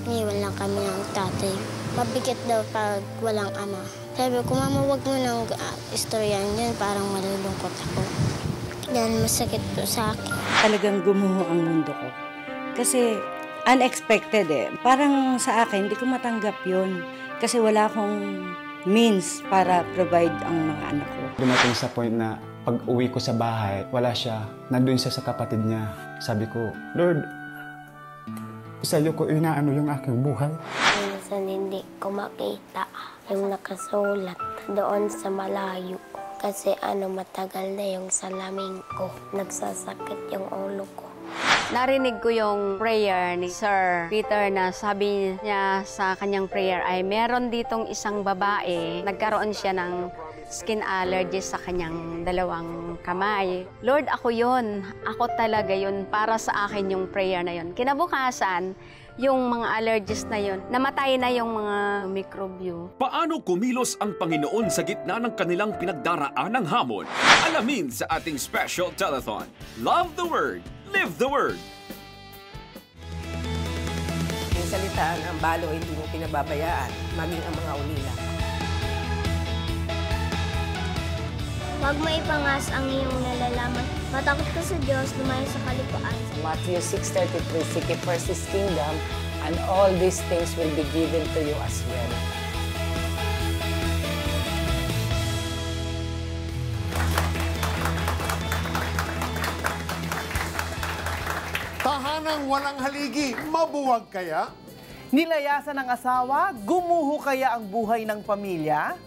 Iniwan lang kami ng tatay. Mabigat daw pag walang ama. Sabi ko, Mama, huwag mo nang istoryan yan, parang malulungkot ako. Yan, masakit po sa akin. Talagang gumuho ang mundo ko. Kasi unexpected eh. Parang sa akin, hindi ko matanggap yun. Kasi wala akong means para provide ang mga anak ko. Dumating sa point na pag uwi ko sa bahay, wala siya. Nandun siya sa kapatid niya. Sabi ko, Lord, sa'yo ko inaano yung aking buhay. Minsan hindi ko makita yung nakasulat doon sa malayo. Kasi matagal na yung salamin ko. Nagsasakit yung ulo ko. Narinig ko yung prayer ni Sir Peter na sabi niya sa kanyang prayer ay meron ditong isang babae, nagkaroon siya ng skin allergies sa kanyang dalawang kamay. Lord, ako yun. Ako talaga yun. Para sa akin yung prayer na yun. Kinabukasan, yung mga allergies na yun, namatay na yung mga mikrobyo. Paano kumilos ang Panginoon sa gitna ng kanilang pinagdaraanang hamon? Alamin sa ating special telethon. Love the Word, Live the Word. Yung salita ng balo hindi mo pinababayaan, maging ang mga ulila. Huwag mo ipangas ang iyong nalalaman. Matakot ka sa Diyos, lumayo sa kalikuan. Matthew 6:33, seek ye first His kingdom, and all these things will be given to you as well. Tahanang walang haligi, mabuwag kaya? Nilayasan ng asawa, gumuho kaya ang buhay ng pamilya?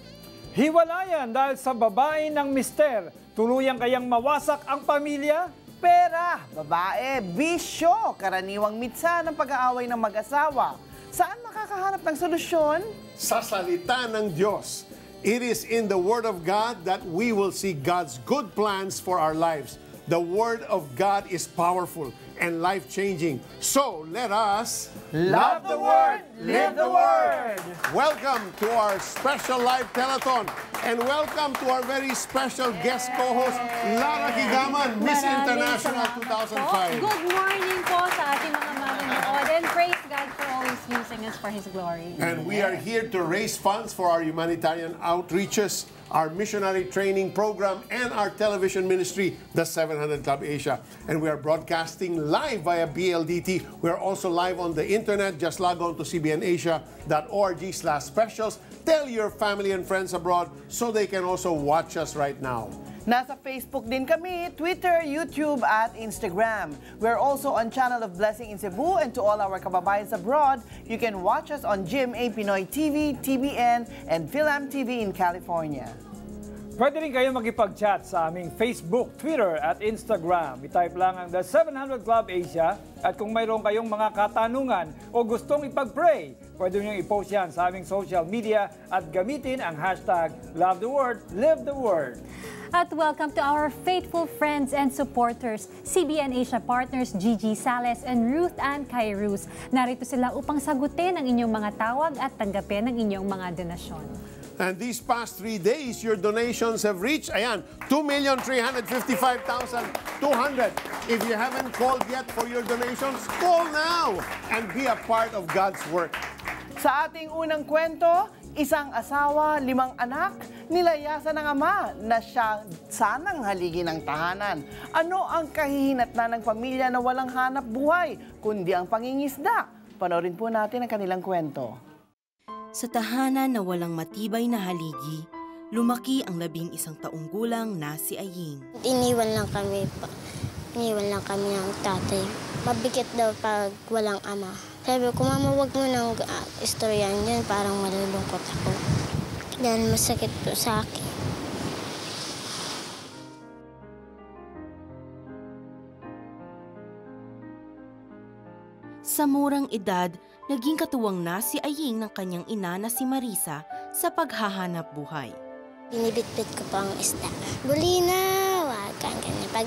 Hiwalayan dahil sa babae ng mister, tuluyang kayang mawasak ang pamilya? Pera, babae, bisyo, karaniwang mitsa ng pag-aaway ng mag-asawa. Saan makakahanap ng solusyon? Sa salita ng Diyos. It is in the Word of God that we will see God's good plans for our lives. The Word of God is powerful and life-changing. So, let us love the Word, live the Word! Welcome to our special live telethon. And welcome to our very special guest co-host, Lara Higaman, Miss International 2005. Good morning po sa ating mga manonood. And praise God for always using us for His glory. And we are here to raise funds for our humanitarian outreaches, our missionary training program, and our television ministry, the 700 Club Asia. And we are broadcasting live via BLDT. We are also live on the internet. Just log on to cbnasia.org/specials. Tell your family and friends abroad so they can also watch us right now. Nasa Facebook din kami, Twitter, YouTube, at Instagram. We're also on Channel of Blessing in Cebu, and to all our kababayans abroad, you can watch us on GMA Pinoy TV, TBN, and Philam TV in California. Pwede rin kayo makipag-chat sa aming Facebook, Twitter at Instagram. I-type lang ang The 700 Club Asia at kung mayroon kayong mga katanungan o gustong ipag-pray, pwede nyo i-post yan sa aming social media at gamitin ang hashtag Love the Word, Live the Word. At welcome to our faithful friends and supporters, CBN Asia partners Gigi Sales and Ruth Ann Cairuz. Narito sila upang sagutin ang inyong mga tawag at tanggapin ang inyong mga donasyon. And these past 3 days, your donations have reached, 2,355,200. If you haven't called yet for your donations, call now and be a part of God's work. Sa ating unang kwento, isang asawa, 5 anak, nilayasan ng ama na siya sanang haligi ng tahanan. Ano ang kahihinatnan ng pamilya na walang hanap buhay, kundi ang pangingisda? Panoorin po natin ang kanilang kwento. Sa tahanan na walang matibay na haligi, lumaki ang 11 taong gulang na si Aying. Iniwan lang kami ng tatay. Mabigat daw pag walang ama. Sabi ko, Mama, huwag mo nang istoryan yan, parang malulungkot ako. Yan, masakit po sa akin. Sa murang edad, naging katuwang na si Aying ng kanyang ina na si Marisa sa paghahanap buhay. Binibitbit ko po ang isda. Bulinaw! Pag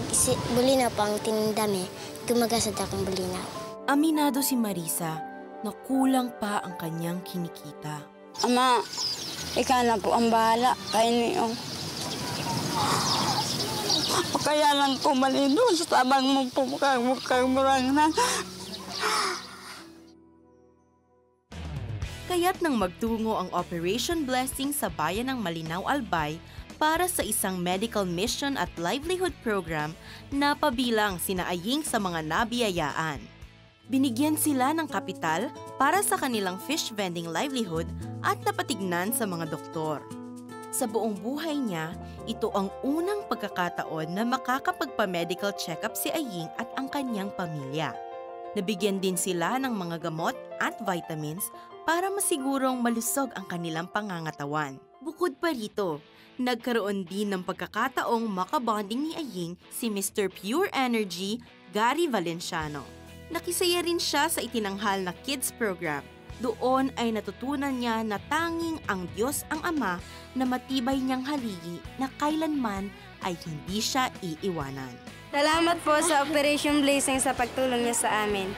bulinaw po ang tinindami, gumagasad akong bulinaw. Aminado si Marisa na kulang pa ang kanyang kinikita. Ama, ikaw na po ang bahala. Kayo kaya lang po malino sa tabang mo po mukhang murang na. Kaya't nang magtungo ang Operation Blessing sa bayan ng Malinaw, Albay para sa isang medical mission at livelihood program na pabilang sina Aying sa mga nabiyayaan. Binigyan sila ng kapital para sa kanilang fish vending livelihood at napatignan sa mga doktor. Sa buong buhay niya, ito ang unang pagkakataon na makakapagpa-medical check-up si Aying at ang kanyang pamilya. Nabigyan din sila ng mga gamot at vitamins para masigurong malusog ang kanilang pangangatawan. Bukod pa rito, nagkaroon din ng pagkakataong makabonding ni Aying si Mr. Pure Energy, Gary Valenciano. Nakisaya rin siya sa itinanghal na kids program. Doon ay natutunan niya na tanging ang Diyos ang Ama na matibay niyang haligi na kailanman ay hindi siya iiwanan. Salamat po sa Operation Blessing sa pagtulong niya sa amin.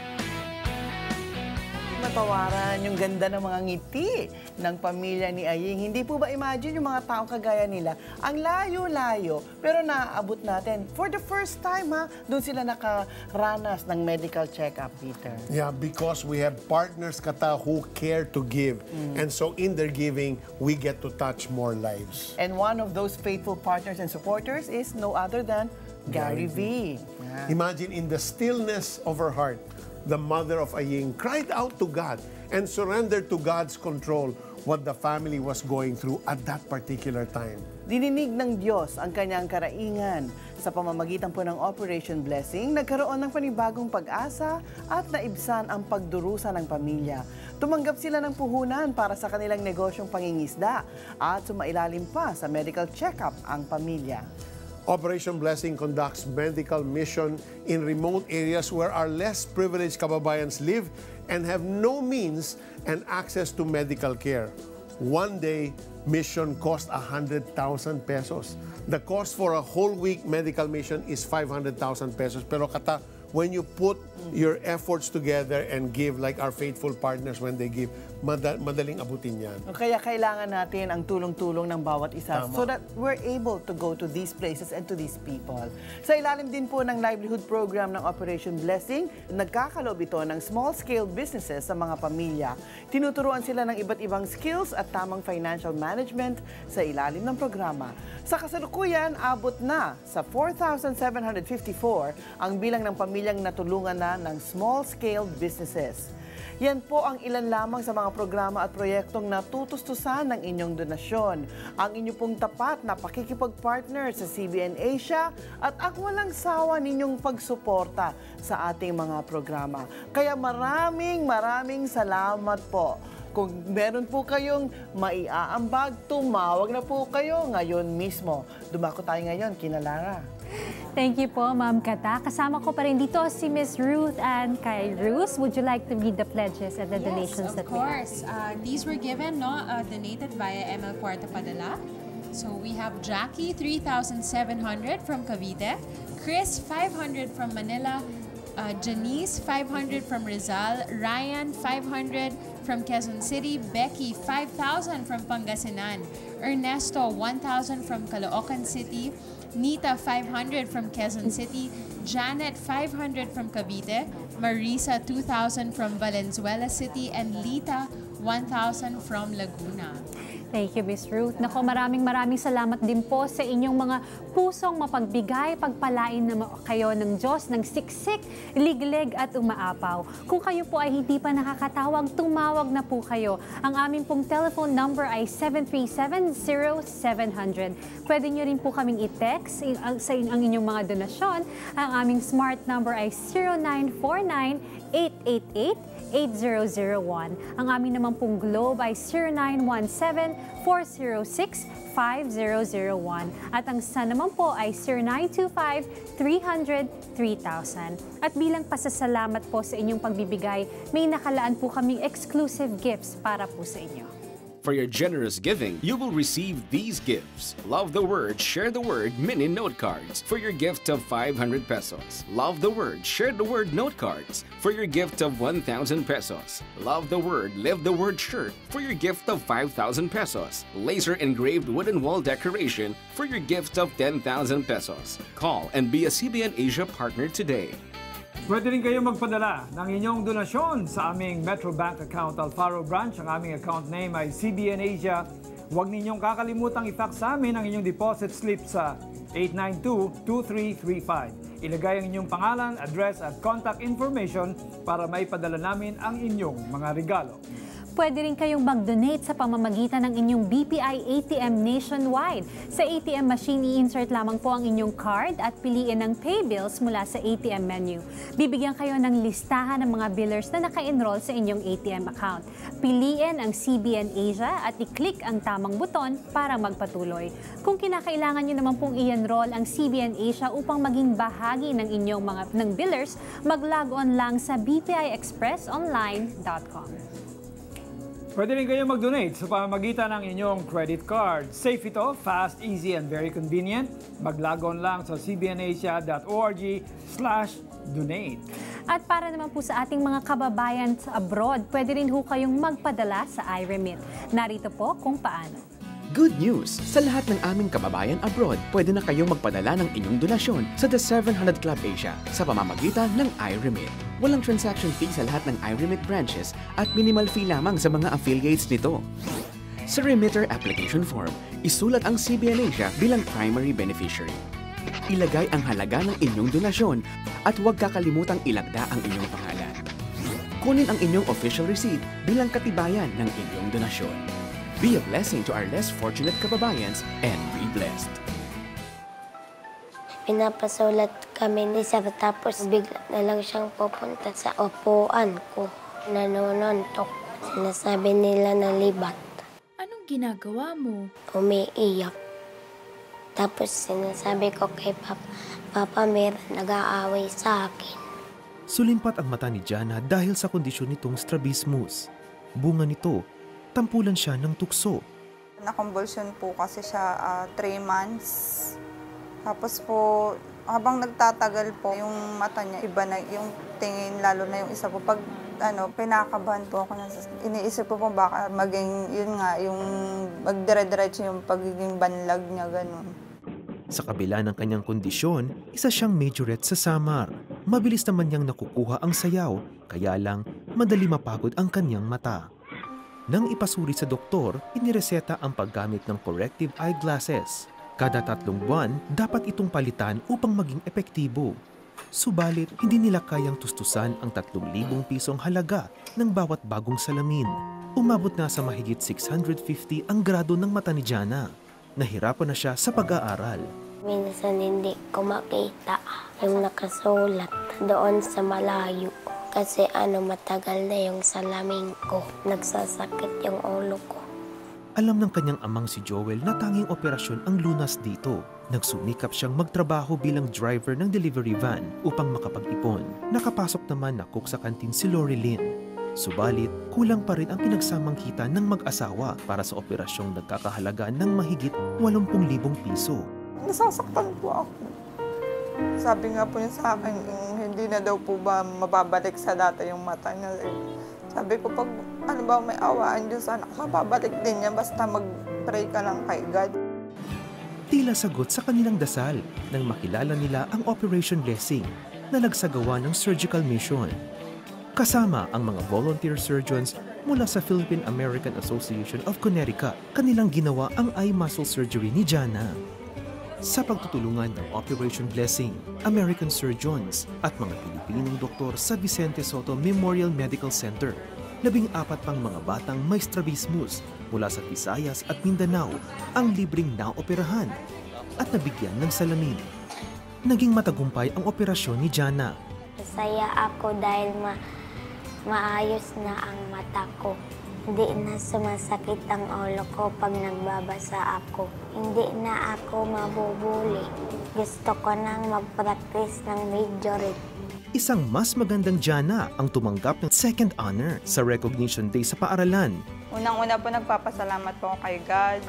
Matawaran yung ganda ng mga ngiti ng pamilya ni Aying. Hindi po ba imagine yung mga taong kagaya nila? Ang layo-layo, pero naaabot natin. For the first time, doon sila nakaranas ng medical check-up, Peter. Yeah, because we have partners, Kata, who care to give. And so in their giving, we get to touch more lives. And one of those faithful partners and supporters is no other than Gary V. Yeah. Imagine in the stillness of her heart, the mother of Aying cried out to God and surrendered to God's control what the family was going through at that particular time. Dininig ng Diyos ang kanyang karaingan. Sa pamamagitan po ng Operation Blessing, nagkaroon ng panibagong pag-asa at naibsan ang pagdurusa ng pamilya. Tumanggap sila ng puhunan para sa kanilang negosyong pangingisda at sumailalim pa sa medical check-up ang pamilya. Operation Blessing conducts medical mission in remote areas where our less privileged kababayans live and have no means and access to medical care. One day, mission cost 100,000 pesos. The cost for a whole week medical mission is 500,000 pesos. Pero Kata, when you put your efforts together and give like our faithful partners when they give, madaling abutin yan. Kaya kailangan natin ang tulong-tulong ng bawat isa. Tama. So that we're able to go to these places and to these people. Sa ilalim din po ng livelihood program ng Operation Blessing, nagkakaloob ito ng small-scale businesses sa mga pamilya. Tinuturuan sila ng iba't ibang skills at tamang financial management sa ilalim ng programa. Sa kasalukuyan, abot na sa 4,754 ang bilang ng pamilyang natulungan na ng small-scale businesses. Yan po ang ilan lamang sa mga programa at proyektong natutustusan ng inyong donasyon. Ang inyo pong tapat na pakikipag-partner sa CBN Asia at ang walang sawa ninyong pagsuporta sa ating mga programa. Kaya maraming salamat po. Kung meron po kayong maiaambag, tumawag na po kayo ngayon mismo. Dumako tayo ngayon, kina Lara. Thank you po, Ma'am Kata. Kasama ko pa rin dito si Miss Ruth and Kairos. Would you like to read the pledges and the donations that we have? Yes, of course. These were given, donated via ML Cuarta Padala. So we have Jackie, 3,700 from Cavite, Chris, 500 from Manila, Janice, 500 from Rizal, Ryan, 500 from Quezon City, Becky, 5,000 from Pangasinan, Ernesto, 1,000 from Caloocan City, Nita, 500 from Quezon City, Janet, 500 from Cavite, Marisa, 2,000 from Valenzuela City, and Lita, 1,000 from Laguna. Thank you, Miss Ruth. Nako, maraming salamat din po sa inyong mga pusong mapagbigay, pagpalain na kayo ng Diyos, ng siksik, liglig at umaapaw. Kung kayo po ay hindi pa nakakatawag, tumawag na po kayo. Ang aming pong telephone number ay 737-0700. Pwede nyo rin po kaming i-text sa ang inyong mga donasyon. Ang aming smart number ay 0949-888-8001. Ang amin naman pong Globe ay 0917-406-5001. At ang Sun naman po ay 0925-300-3000. At bilang pasasalamat po sa inyong pagbibigay, may nakalaan po kaming exclusive gifts para po sa inyo. For your generous giving, you will receive these gifts. Love the Word, Share the Word mini note cards for your gift of 500 pesos. Love the Word, Share the Word note cards for your gift of 1,000 pesos. Love the Word, Live the Word shirt for your gift of 5,000 pesos. Laser engraved wooden wall decoration for your gift of 10,000 pesos. Call and be a CBN Asia partner today. Pwede rin kayo magpadala ng inyong donasyon sa aming Metro Bank account, Alfaro Branch. Ang aming account name ay CBN Asia. Huwag ninyong kakalimutang i-fax sa amin ang inyong deposit slip sa 892-2335. Ilagay ang inyong pangalan, address at contact information para maipadala namin ang inyong mga regalo. Pwede rin kayong mag-donate sa pamamagitan ng inyong BPI ATM nationwide. Sa ATM machine, i-insert lamang po ang inyong card at piliin ang pay bills mula sa ATM menu. Bibigyan kayo ng listahan ng mga billers na naka-enroll sa inyong ATM account. Piliin ang CBN Asia at i-click ang tamang buton para magpatuloy. Kung kinakailangan nyo naman pong i-enroll ang CBN Asia upang maging bahagi ng inyong ng billers, mag-log on lang sa bpiexpressonline.com. Pwede rin kayo mag-donate sa pamamagitan ng inyong credit card. Safe ito, fast, easy, and very convenient. Mag-log on lang sa cbnasia.org/donate. At para naman po sa ating mga kababayan sa abroad, pwede rin ho kayong magpadala sa iRemit. Narito po kung paano. Good news! Sa lahat ng aming kababayan abroad, pwede na kayong magpadala ng inyong donasyon sa The 700 Club Asia sa pamamagitan ng iRemit. Walang transaction fee sa lahat ng iRemit branches at minimal fee lamang sa mga affiliates nito. Sa remitter application form, isulat ang CBN Asia bilang primary beneficiary. Ilagay ang halaga ng inyong donasyon at huwag kakalimutang ilagda ang inyong pangalan. Kunin ang inyong official receipt bilang katibayan ng inyong donasyon. Be a blessing to our less fortunate kababayans and be blessed. Pinapasulat kami ni Sir tapos bigla na lang siyang pupunta sa upuan ko. Nanonontok. Sinasabi nila na libat. Anong ginagawa mo? Umiiyak. Tapos sinasabi ko kay Papa meron nag-aaway sa akin. Sulimpat ang mata ni Jana dahil sa kondisyon nitong strabismus. Bunga nito, tampulan siya ng tukso. Na-convulsion po kasi siya 3 months. Tapos po, habang nagtatagal po, yung mata niya, iba na yung tingin, lalo na yung isa po. Pag pinakabahan po ako, iniisip po baka maging, yun nga, yung magdire-diretso yung pagiging banlag niya, ganun. Sa kabila ng kanyang kondisyon, isa siyang majorette sa Samar. Mabilis naman niyang nakukuha ang sayaw, kaya lang madali mapagod ang kanyang mata. Nang ipasuri sa doktor, inireseta ang paggamit ng corrective eyeglasses. Kada 3 buwan, dapat itong palitan upang maging epektibo. Subalit, hindi nila kayang tustusan ang 3,000 pisong halaga ng bawat bagong salamin. Umabot na sa mahigit 650 ang grado ng mata ni Jana. Nahirapan na siya sa pag-aaral. Minsan hindi ko makita yung nakasulat doon sa malayo. Kasi matagal na yung salamin ko. Nagsasakit yung ulo ko. Alam ng kanyang amang si Joel na tanging operasyon ang lunas dito. Nagsumikap siyang magtrabaho bilang driver ng delivery van upang makapag-ipon. Nakapasok naman na cook sa kantin si Lori Lynn. Subalit, kulang pa rin ang pinagsamang kita ng mag-asawa para sa operasyong nagkakahalaga ng mahigit 80,000 piso. Nasasaktan po ako. Sabi nga po niya sa akin, hindi na daw po ba mababalik sa dati yung mata niya. Sabi ko, pag may awaan Diyos, mababalik din niya, basta mag-pray ka lang kay God. Tila sagot sa kanilang dasal nang makilala nila ang Operation Blessing na nagsagawa ng surgical mission. Kasama ang mga volunteer surgeons mula sa Philippine American Association of Connecticut, kanilang ginawa ang eye muscle surgery ni Jana. Sa pagtutulungan ng Operation Blessing, American surgeons at mga Pilipinong doktor sa Vicente Soto Memorial Medical Center, 14 pang mga batang may strabismus mula sa Visayas at Mindanao ang libreng naoperahan at nabigyan ng salamin. Naging matagumpay ang operasyon ni Jana. Masaya ako dahil maayos na ang mata ko. Hindi na sumasakit ang ulo ko pag nagbabasa ako. Hindi na ako mabubuli. Gusto ko nang mag-practice ng majorette. Isang mas magandang Jana ang tumanggap ng second honor sa Recognition Day sa paaralan. Unang-una po nagpapasalamat po ako kay God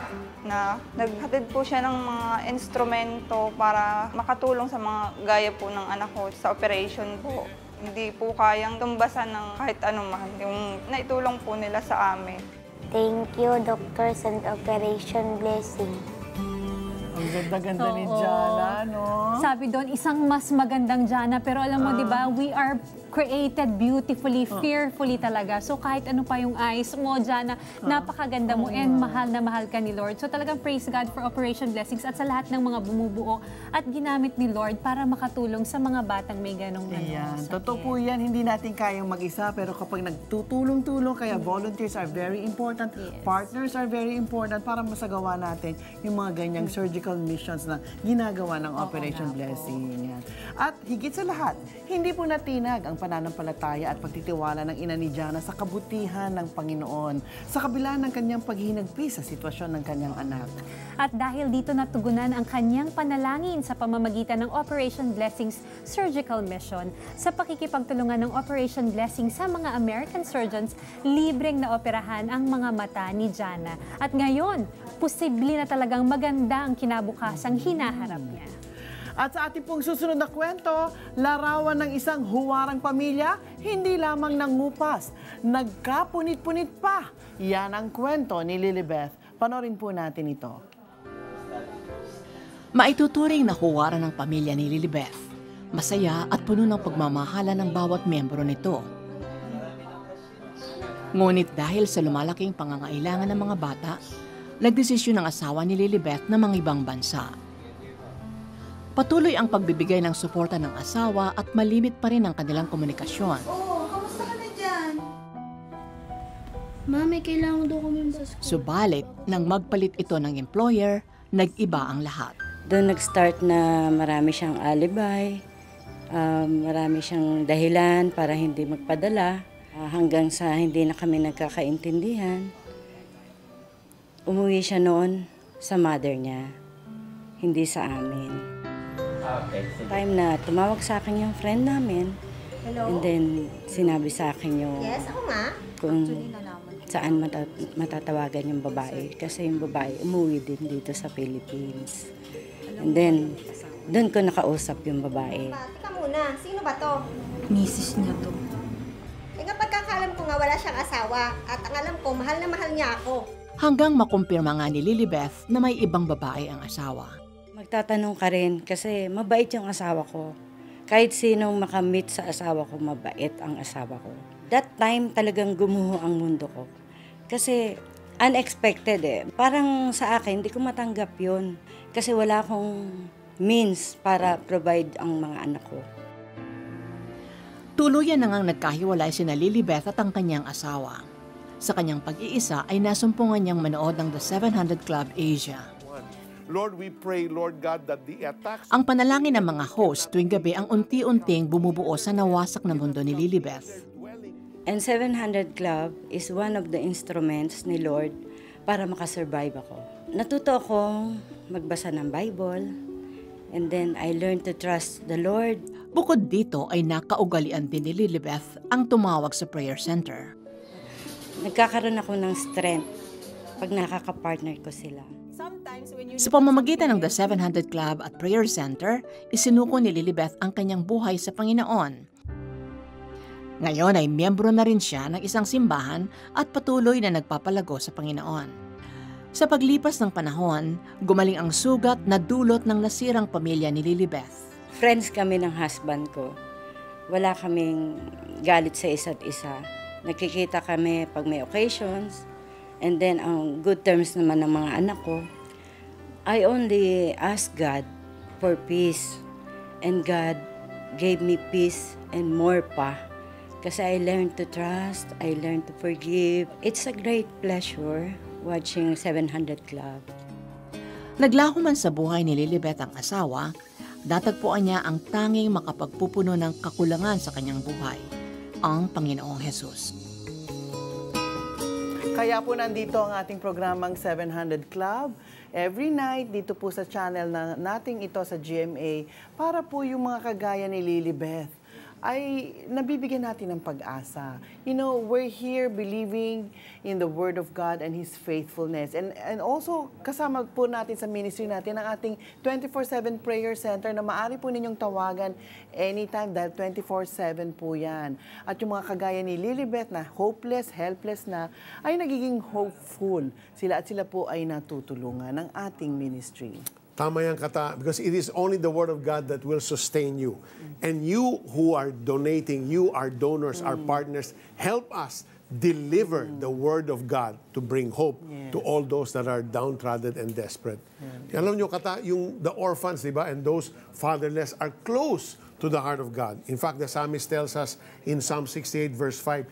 na naghatid po siya ng mga instrumento para makatulong sa mga gaya po ng anak ko sa operation po. Hindi po kayang tumbasan ng kahit anuman yung naitulong po nila sa amin. Thank you, Doctors and Operation Blessing. Ang ganda-ganda ni Jana, no? Sabi doon, isang mas magandang Jana. Pero alam mo, di ba, we are created beautifully, fearfully talaga. So kahit ano pa yung eyes mo, Jana, napakaganda mo and mahal na mahal ka ni Lord. So talagang praise God for Operation Blessings at sa lahat ng mga bumubuo at ginamit ni Lord para makatulong sa mga batang may ganong Ayan. Totoo po yan, hindi natin kayang mag-isa, pero kapag nagtutulong-tulong, kaya volunteers are very important, partners are very important para masagawa natin yung mga ganyang surgical missions na ginagawa ng Operation Blessing. Yan. At higit sa lahat, hindi po natinag ang pananampalataya at pagtitiwala ng ina ni Jana sa kabutihan ng Panginoon sa kabila ng kanyang paghinagpis sa sitwasyon ng kanyang anak. At dahil dito natugunan ang kanyang panalangin sa pamamagitan ng Operation Blessings Surgical Mission, sa pakikipagtulungan ng Operation Blessings sa mga American surgeons, libreng naoperahan ang mga mata ni Jana. At ngayon, posible na talagang maganda ang kinabukasang hinaharap niya. At sa ating pong susunod na kwento, larawan ng isang huwarang pamilya, hindi lamang nangupas, nagkapunit-punit pa. Yan ang kwento ni Lilibeth. Panorin po natin ito. Maituturing na huwaran ng pamilya ni Lilibeth. Masaya at puno ng pagmamahala ng bawat miyembro nito. Ngunit dahil sa lumalaking pangangailangan ng mga bata, nagdesisyon ng asawa ni Lilibeth na mangibang bansa. Patuloy ang pagbibigay ng suporta ng asawa at malimit pa rin ang kanilang komunikasyon. Kamusta ka na dyan? Mami, kailangan daw kami sa school. Subalit, nang magpalit ito ng employer, nag-iba ang lahat. Doon nag-start na marami siyang alibi, marami siyang dahilan para hindi magpadala, hanggang sa hindi na kami nagkakaintindihan. Umuwi siya noon sa mother niya, hindi sa amin. Time na tumawag sa akin yung friend namin. Hello? And then sinabi sa akin yung Yes, ako nga. kung saan matatawagan yung babae. Kasi yung babae umuwi din dito sa Philippines. And then doon ko nakausap yung babae. Teka muna, sino ba to? Misis niya to. Kapag kakalam ko nga wala siyang asawa at ang alam ko, mahal na mahal niya ako. Hanggang makumpirma nga ni Lilibeth na may ibang babae ang asawa. Magtatanong ka rin kasi mabait yung asawa ko. Kahit sinong makamit sa asawa ko, mabait ang asawa ko. That time talagang gumuho ang mundo ko. Kasi unexpected eh. Parang sa akin, hindi ko matanggap yun. Kasi wala akong means para provide ang mga anak ko. Tuluyan na ngang nagkahiwalay sina Lilibeth at ang kanyang asawa. Sa kanyang pag-iisa ay nasumpungan niyang manood ng The 700 Club Asia. Lord, we pray, Lord God, that the attacks... Ang panalangin ng mga host tuwing gabi ang unti-unting bumubuo sa nawasak na mundo ni Lilibeth. And 700 Club is one of the instruments ni Lord para makasurvive ako. Natuto akong magbasa ng Bible, and then I learned to trust the Lord. Bukod dito ay nakaugalian din ni Lilibeth ang tumawag sa prayer center. Nagkakaroon ako ng strength pag nakaka-partner ko sila. Sa pamamagitan ng The 700 Club at Prayer Center, isinuko ni Lilibeth ang kanyang buhay sa Panginoon. Ngayon ay miyembro na rin siya ng isang simbahan at patuloy na nagpapalago sa Panginoon. Sa paglipas ng panahon, gumaling ang sugat na dulot ng nasirang pamilya ni Lilibeth. Friends kami ng husband ko. Wala kaming galit sa isa't isa. Nakikita kami pag may occasions. And then, ang good terms naman ng mga anak ko. I only ask God for peace. And God gave me peace and more pa. Kasi I learned to trust, I learned to forgive. It's a great pleasure watching 700 Club. Naglaho man sa buhay ni Lilibeth ang asawa, datagpuan niya ang tanging makapagpupuno ng kakulangan sa kanyang buhay, ang Panginoong Hesus. Kaya po nandito ang ating programang 700 Club. Every night, dito po sa channel nating ito sa GMA, para po yung mga kagaya ni Lilibeth ay nabibigyan natin ng pag-asa. You know, we're here believing in the Word of God and His faithfulness. And also, kasama po natin sa ministry natin ang ating 24/7 prayer center na maaari po ninyong tawagan anytime dahil 24/7 po yan. At yung mga kagaya ni Lilibeth na hopeless, helpless na, ay nagiging hopeful. Sila po ay natutulungan ng ating ministry. Tama yan, Kata, because it is only the Word of God that will sustain you. And you who are donating, you, our donors, our partners, help us deliver the Word of God to bring hope to all those that are downtrodden and desperate. Alam nyo, Kata, the orphans, di ba, and those fatherless are close to the heart of God. In fact, the psalmist tells us in Psalm 68, verse 5,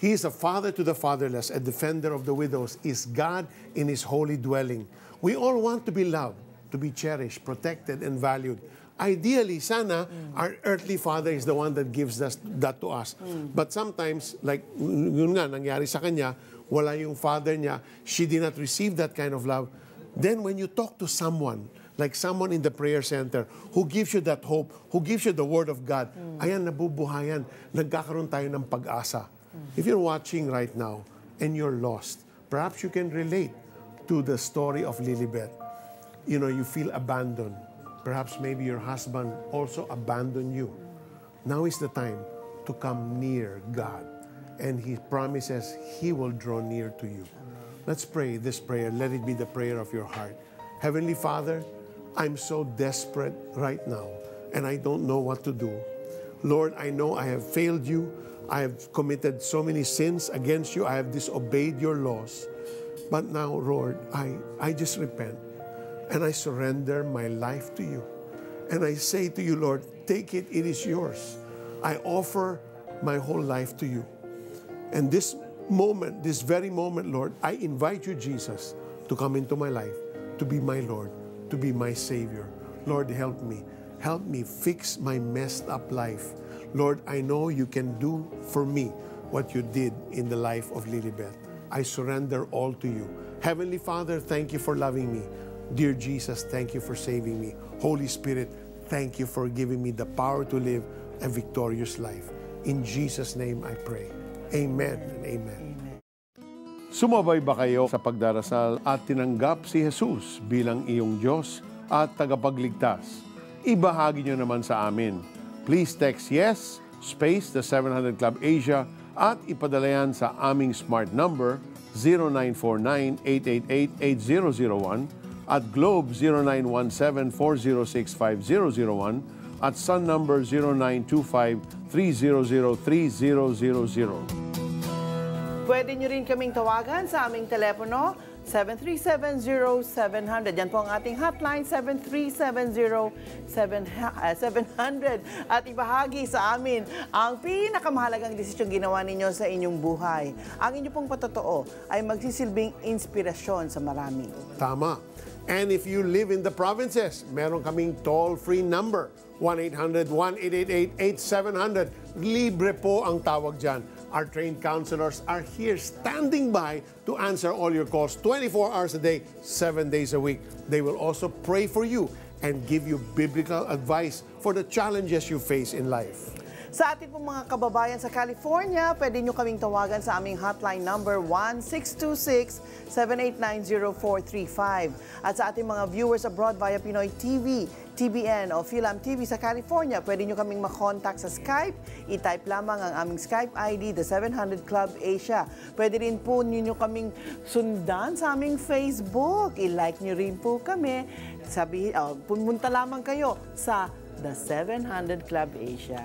He is a father to the fatherless, a defender of the widows, is God in His holy dwelling. We all want to be loved, to be cherished, protected, and valued. Ideally, sana, our earthly father is the one that gives that to us. But sometimes, like yun nga, nangyari sa kanya, wala yung father niya, she did not receive that kind of love. Then when you talk to someone, like someone in the prayer center, who gives you that hope, who gives you the Word of God, ayan, nabubuhayan, nagkakaroon tayo ng pag-asa. If you're watching right now, and you're lost, perhaps you can relate to the story of Lilibet. You know, you feel abandoned. Perhaps maybe your husband also abandoned you. Now is the time to come near God. And He promises He will draw near to you. Let's pray this prayer. Let it be the prayer of your heart. Heavenly Father, I'm so desperate right now, and I don't know what to do. Lord, I know I have failed you. I have committed so many sins against you. I have disobeyed your laws. But now, Lord, I just repent. And I surrender my life to you. And I say to you, Lord, take it, it is yours. I offer my whole life to you. And this moment, this very moment, Lord, I invite you, Jesus, to come into my life, to be my Lord, to be my Savior. Lord, help me. Help me fix my messed up life. Lord, I know you can do for me what you did in the life of Lilibet. I surrender all to you. Heavenly Father, thank you for loving me. Dear Jesus, thank you for saving me. Holy Spirit, thank you for giving me the power to live a victorious life. In Jesus' name I pray. Amen and amen. Sumabay ba kayo sa pagdarasal at tinanggap si Jesus bilang iyong Diyos at tagapagligtas? Ibahagi nyo naman sa amin. Please text yes, space the 700 Club Asia at ipadala yan sa aming smart number 0949-888-8001 at Globe 0917-406-5001 at Sun number 0925-300-3000. Pwede nyo rin kaming tawagan sa aming telepono 737-0700. Yan po ang ating hotline, 737-0700. At ibahagi sa amin ang pinakamahalagang desisyong ginawa ninyo sa inyong buhay. Ang inyong pong patotoo ay magsisilbing inspirasyon sa marami. Tama. And if you live in the provinces, meron kaming toll-free number, 1-800-1888-8700. Libre po ang tawag dyan. Our trained counselors are here standing by to answer all your calls 24 hours a day, 7 days a week. They will also pray for you and give you biblical advice for the challenges you face in life. Sa ating pong mga kababayan sa California, pwede nyo kaming tawagan sa aming hotline number 1-626-789-0435. At sa ating mga viewers abroad via Pinoy TV, TBN o Philam TV sa California, pwede nyo kaming makontak sa Skype. I-type lamang ang aming Skype ID, The 700 Club Asia. Pwede rin po ninyo kaming sundan sa aming Facebook. I-like nyo rin po kami. Pumunta lamang kayo sa The 700 Club Asia.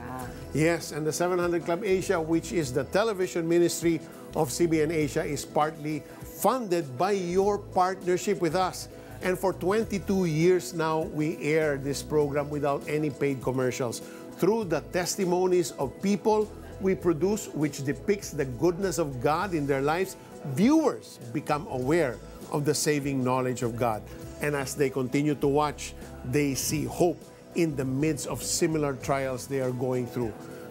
Yes, and the 700 Club Asia, which is the television ministry of CBN Asia, is partly funded by your partnership with us. And for 22 years now, we air this program without any paid commercials. Through the testimonies of people we produce, which depicts the goodness of God in their lives, viewers become aware of the saving knowledge of God. And as they continue to watch, they see hope in the midst of similar trials they are going through.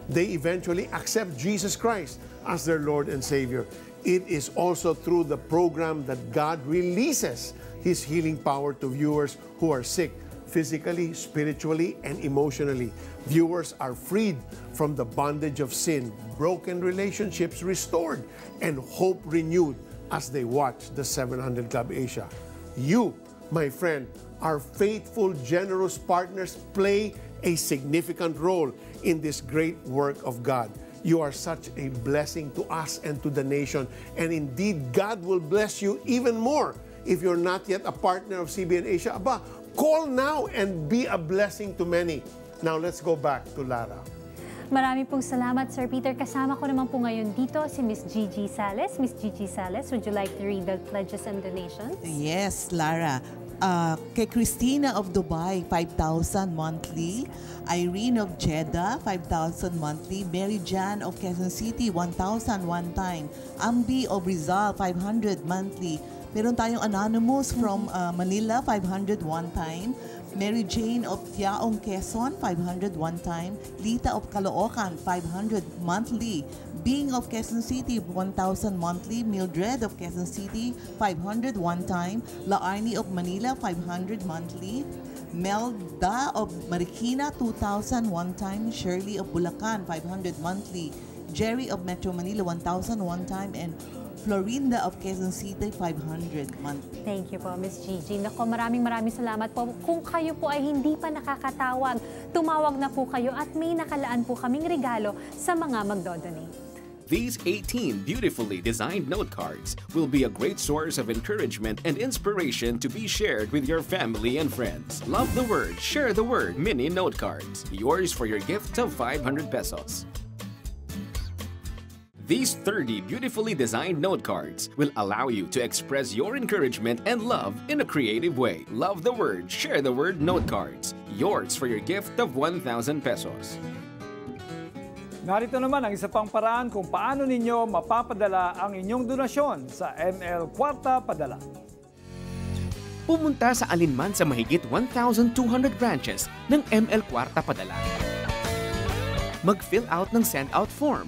They eventually accept Jesus Christ as their Lord and Savior. It is also through the program that God releases His healing power to viewers who are sick, physically, spiritually, and emotionally. Viewers are freed from the bondage of sin, broken relationships restored, and hope renewed as they watch the 700 Club Asia. You, my friend, our faithful, generous partners play a significant role in this great work of God. You are such a blessing to us and to the nation. And indeed, God will bless you even more. If you're not yet a partner of CBN Asia, Call now and be a blessing to many. Now let's go back to Lara. Marami pong salamat, Sir Peter. Kasama ko naman po ngayon dito si Miss Gigi Sales. Miss Gigi Sales, would you like to read the pledges and donations? Yes, Lara. Kay Christina of Dubai, 5,000 monthly. Irene of Jeddah, 5,000 monthly. Mary Jan of Quezon City, 1,000 one time. Ambi of Rizal, 500 monthly. Meron tayong Anonymous from Manila, 500 one time. Mary Jane of Tiaong Quezon, 500 one time. Lita of Caloocan, 500 monthly. Bing of Quezon City, 1,000 monthly. Mildred of Quezon City, 500 one time. La Arnie of Manila, 500 monthly. Melda of Marikina, 2,000 one time. Shirley of Bulacan, 500 monthly. Jerry of Metro Manila, 1,000 one time. And Florinda of Quezon City, 500 monthly. Thank you po, Miss Gigi. Nako, maraming salamat po. Kung kayo po ay hindi pa nakakatawag, tumawag na po kayo at may nakalaan po kaming regalo sa mga magdodonate. These 18 beautifully designed note cards will be a great source of encouragement and inspiration to be shared with your family and friends. Love the Word, Share the Word mini note cards. Yours for your gift of 500 pesos. These 30 beautifully designed note cards will allow you to express your encouragement and love in a creative way. Love the Word, Share the Word note cards. Yours for your gift of 1,000 pesos. Narito naman ang isa pang paraan kung paano ninyo mapapadala ang inyong donasyon sa ML Kwarta Padala. Pumunta sa alinman sa mahigit 1,200 branches ng ML Kwarta Padala. Mag-fill out ng send-out form.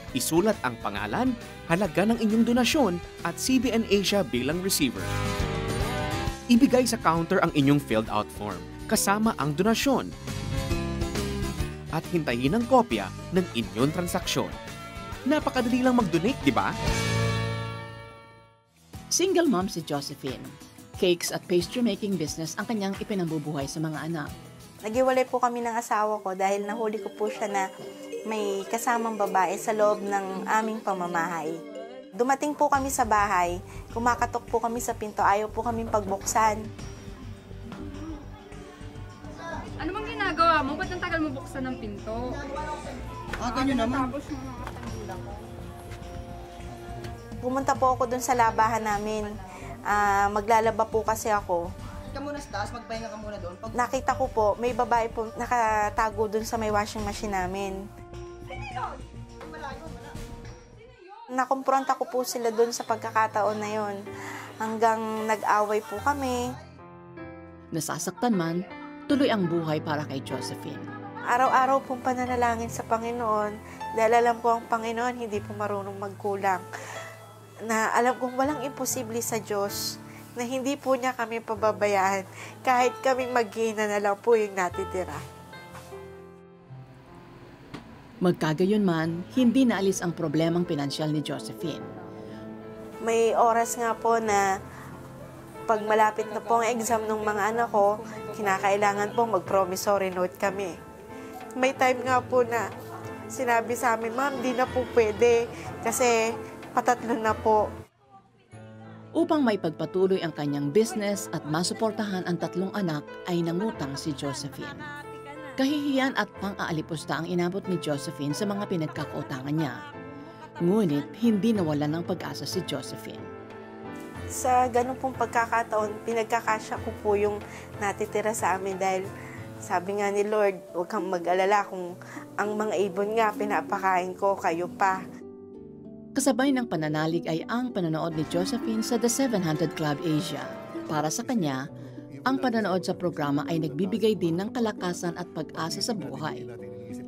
Isulat ang pangalan, halaga ng inyong donasyon at CBN Asia bilang receiver. Ibigay sa counter ang inyong filled out form kasama ang donasyon at hintayin ang kopya ng inyong transaksyon. Napakadali lang mag-donate, di ba? Single mom si Josephine. Cakes at pastry making business ang kanyang ipinambubuhay sa mga anak. Nagiwalay po kami ng asawa ko dahil nahuli ko po siya na may kasamang babae sa loob ng aming pamamahay. Dumating po kami sa bahay, kumakatok po kami sa pinto, ayaw po kaming pagbuksan. Ano bang ginagawa mo? Ba't ang tagal mo buksan ng pinto? Ganyan naman. Pumunta po ako dun sa labahan namin. Maglalaba po kasi ako. Ka muna sa taas, magpahinga ka muna doon. Nakita ko po, may babae po nakatago dun sa may washing machine namin. Nakumpronta ko po sila dun sa pagkakataon na yon. Hanggang nag-away po kami. Nasasaktan man, tuloy ang buhay para kay Josephine. Araw-araw pong pananalangin sa Panginoon dahil alam ko ang Panginoon hindi po marunong magkulang. Na alam kong walang imposible sa Diyos na hindi po niya kami pababayaan kahit kaming mag-iina na lang po yung natitira. Magkagayon man, hindi naalis ang problemang pinansyal ni Josephine. May oras nga po na pag malapit na po ang exam ng mga anak ko, kinakailangan po mag-promissory note kami. May time nga po na sinabi sa amin, Ma'am, di na po pwede kasi patatlo na po. Upang may pagpatuloy ang kanyang business at masuportahan ang tatlong anak ay nangutang si Josephine. Kahihiyan at pang-aalipusta ang inabot ni Josephine sa mga pinagkakautangan niya. Ngunit hindi nawalan ng pag-asa si Josephine. Sa ganun pong pagkakataon, pinagkakasya ko po yung natitira sa amin dahil sabi nga ni Lord, huwag kang mag-alala kung ang mga ibon nga pinapakain ko, kayo pa. Kasabay ng pananalig ay ang panonood ni Josephine sa The 700 Club Asia. Para sa kanya, ang panonood sa programa ay nagbibigay din ng kalakasan at pag-asa sa buhay.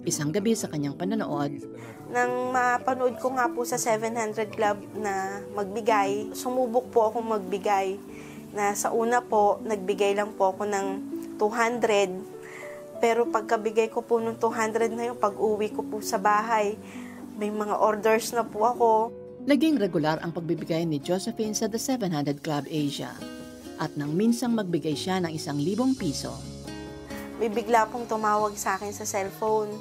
Isang gabi sa kanyang panonood, nang mapanood ko nga po sa 700 Club na magbigay, sumubok po akong magbigay. Na sa una po, nagbigay lang po ako ng 200. Pero pagkabigay ko po ng 200 na yung pag-uwi ko po sa bahay, may mga orders na po ako. Naging regular ang pagbibigay ni Josephine sa The 700 Club Asia. At nang minsang magbigay siya ng 1,000 piso. May bigla pong tumawag sa akin sa cellphone.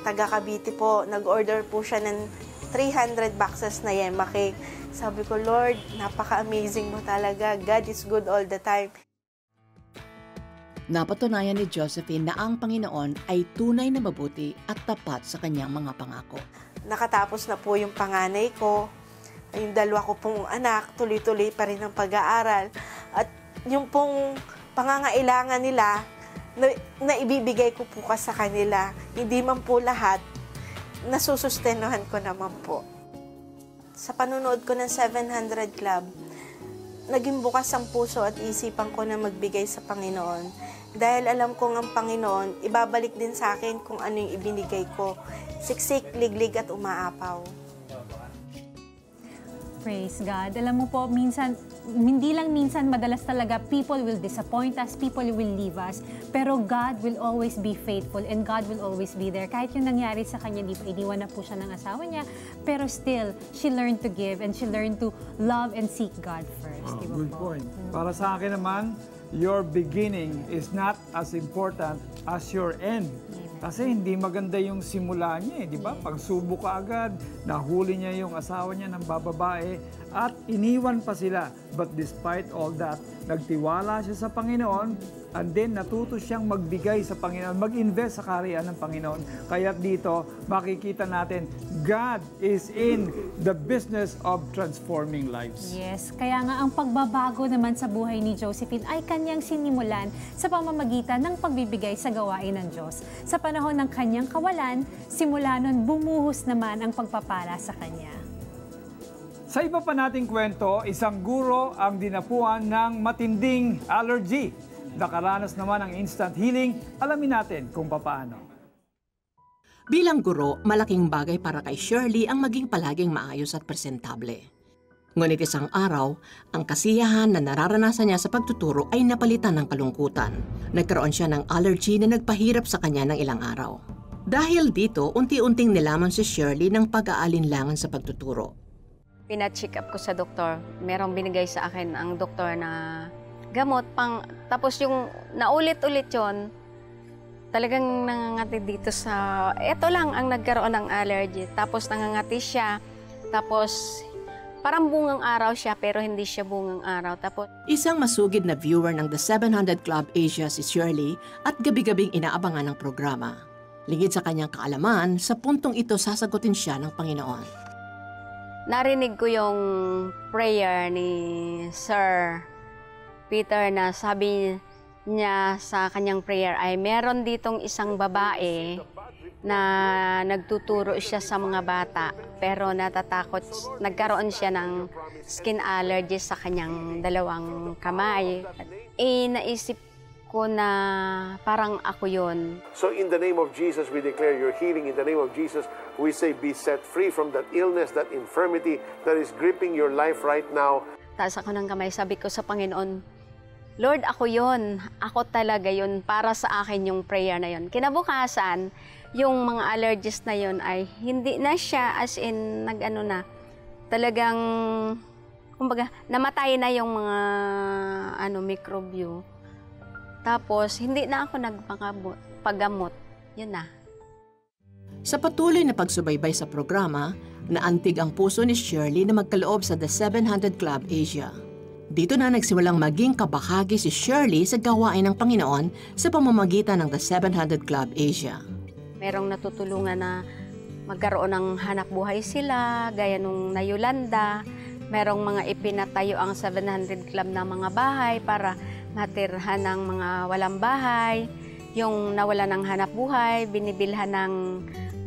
Taga Cavite po, nag-order po siya ng 300 boxes na yema cake. Sabi ko, Lord, napaka-amazing mo talaga. God is good all the time. Napatunayan ni Josephine na ang Panginoon ay tunay na mabuti at tapat sa kanyang mga pangako. Nakatapos na po yung panganay ko, yung dalawa ko pong anak, tuloy-tuloy pa rin ang pag-aaral. At yung pong pangangailangan nila, na ibibigay ko po sa kanila. Hindi man po lahat, nasusustenuhan ko naman po. Sa panunood ko ng 700 Club, naging bukas ang puso at isipan ko na magbigay sa Panginoon. Dahil alam kong ang Panginoon, ibabalik din sa akin kung ano yung ibinigay ko. Siksik, liglig at umaapaw. Praise God. Alam mo po, minsan, hindi lang minsan, madalas talaga, people will disappoint us, people will leave us, pero God will always be faithful and God will always be there. Kahit yung nangyari sa kanya, di ba, iniwan na po siya ng asawa niya, pero still, she learned to give and she learned to love and seek God first. Di ba Good po? point. Para sa akin naman, your beginning is not as important as your end. Kasi hindi maganda yung simula niya, di ba? Pagsubok ka agad, nahuli niya yung asawa niya ng bababae at iniwan pa sila. But despite all that, nagtiwala siya sa Panginoon and then natuto siyang magbigay sa Panginoon, mag-invest sa kaharian ng Panginoon. Kaya dito, makikita natin, God is in the business of transforming lives. Yes, kaya nga ang pagbabago naman sa buhay ni Josephine ay kanyang sinimulan sa pamamagitan ng pagbibigay sa gawain ng Diyos. Sa panahon ng kanyang kawalan, simula nun bumuhos naman ang pagpapala sa kanya. Sa iba pa nating kwento, isang guro ang dinapuan ng matinding allergy. Nakaranas naman ang instant healing, alamin natin kung papaano. Bilang guro, malaking bagay para kay Shirley ang maging palaging maayos at presentable. Ngunit isang araw, ang kasiyahan na nararanasan niya sa pagtuturo ay napalitan ng kalungkutan. Nagkaroon siya ng allergy na nagpahirap sa kanya ng ilang araw. Dahil dito, unti-unting nilaman si Shirley ng pag-aalinlangan sa pagtuturo. Pina-check up ko sa doktor. Merong binigay sa akin ang doktor na gamot. Tapos yung naulit-ulit yon, talagang nangangati dito sa... Ito lang ang nagkaroon ng allergy. Tapos nangangati siya. Tapos parang bungang araw siya pero hindi siya bungang araw. Tapos Isang masugid na viewer ng The 700 Club Asia si Shirley at gabi-gabing inaabangan ng programa. Lingid sa kanyang kaalaman, sa puntong ito sasagutin siya ng Panginoon. narinig ko yung prayer ni Sir Peter na sabi niya sa kanyang prayer ay meron ditong isang babae na nagtuturo siya sa mga bata pero natatakot, nagkaroon siya ng skin allergy sa kanyang dalawang kamay. Naisip ko na parang ako yun. So in the name of Jesus, we declare your healing. In the name of Jesus, we say be set free from that illness, that infirmity that is gripping your life right now. Taas ako ng kamay, sabi ko sa Panginoon, Lord, ako yun. Ako talaga yun. Para sa akin yung prayer na yun. Kinabukasan, yung mga allergies na yun ay hindi na siya as in nag-ano na. Talagang, kumbaga, namatay na yung mga mikrobyo. Tapos, hindi na ako nagpagamot. Yun na. Sa patuloy na pagsubaybay sa programa, naantig ang puso ni Shirley na magkaloob sa The 700 Club Asia. Dito na nagsimulang maging kabahagi si Shirley sa gawain ng Panginoon sa pamamagitan ng The 700 Club Asia. Merong natutulungan na magkaroon ng hanap buhay sila, gaya nung na Yolanda. Merong mga ipinatayo ang 700 Club na mga bahay para matirhan ng mga walang bahay. Yung nawala ng hanap buhay, binibilhan ng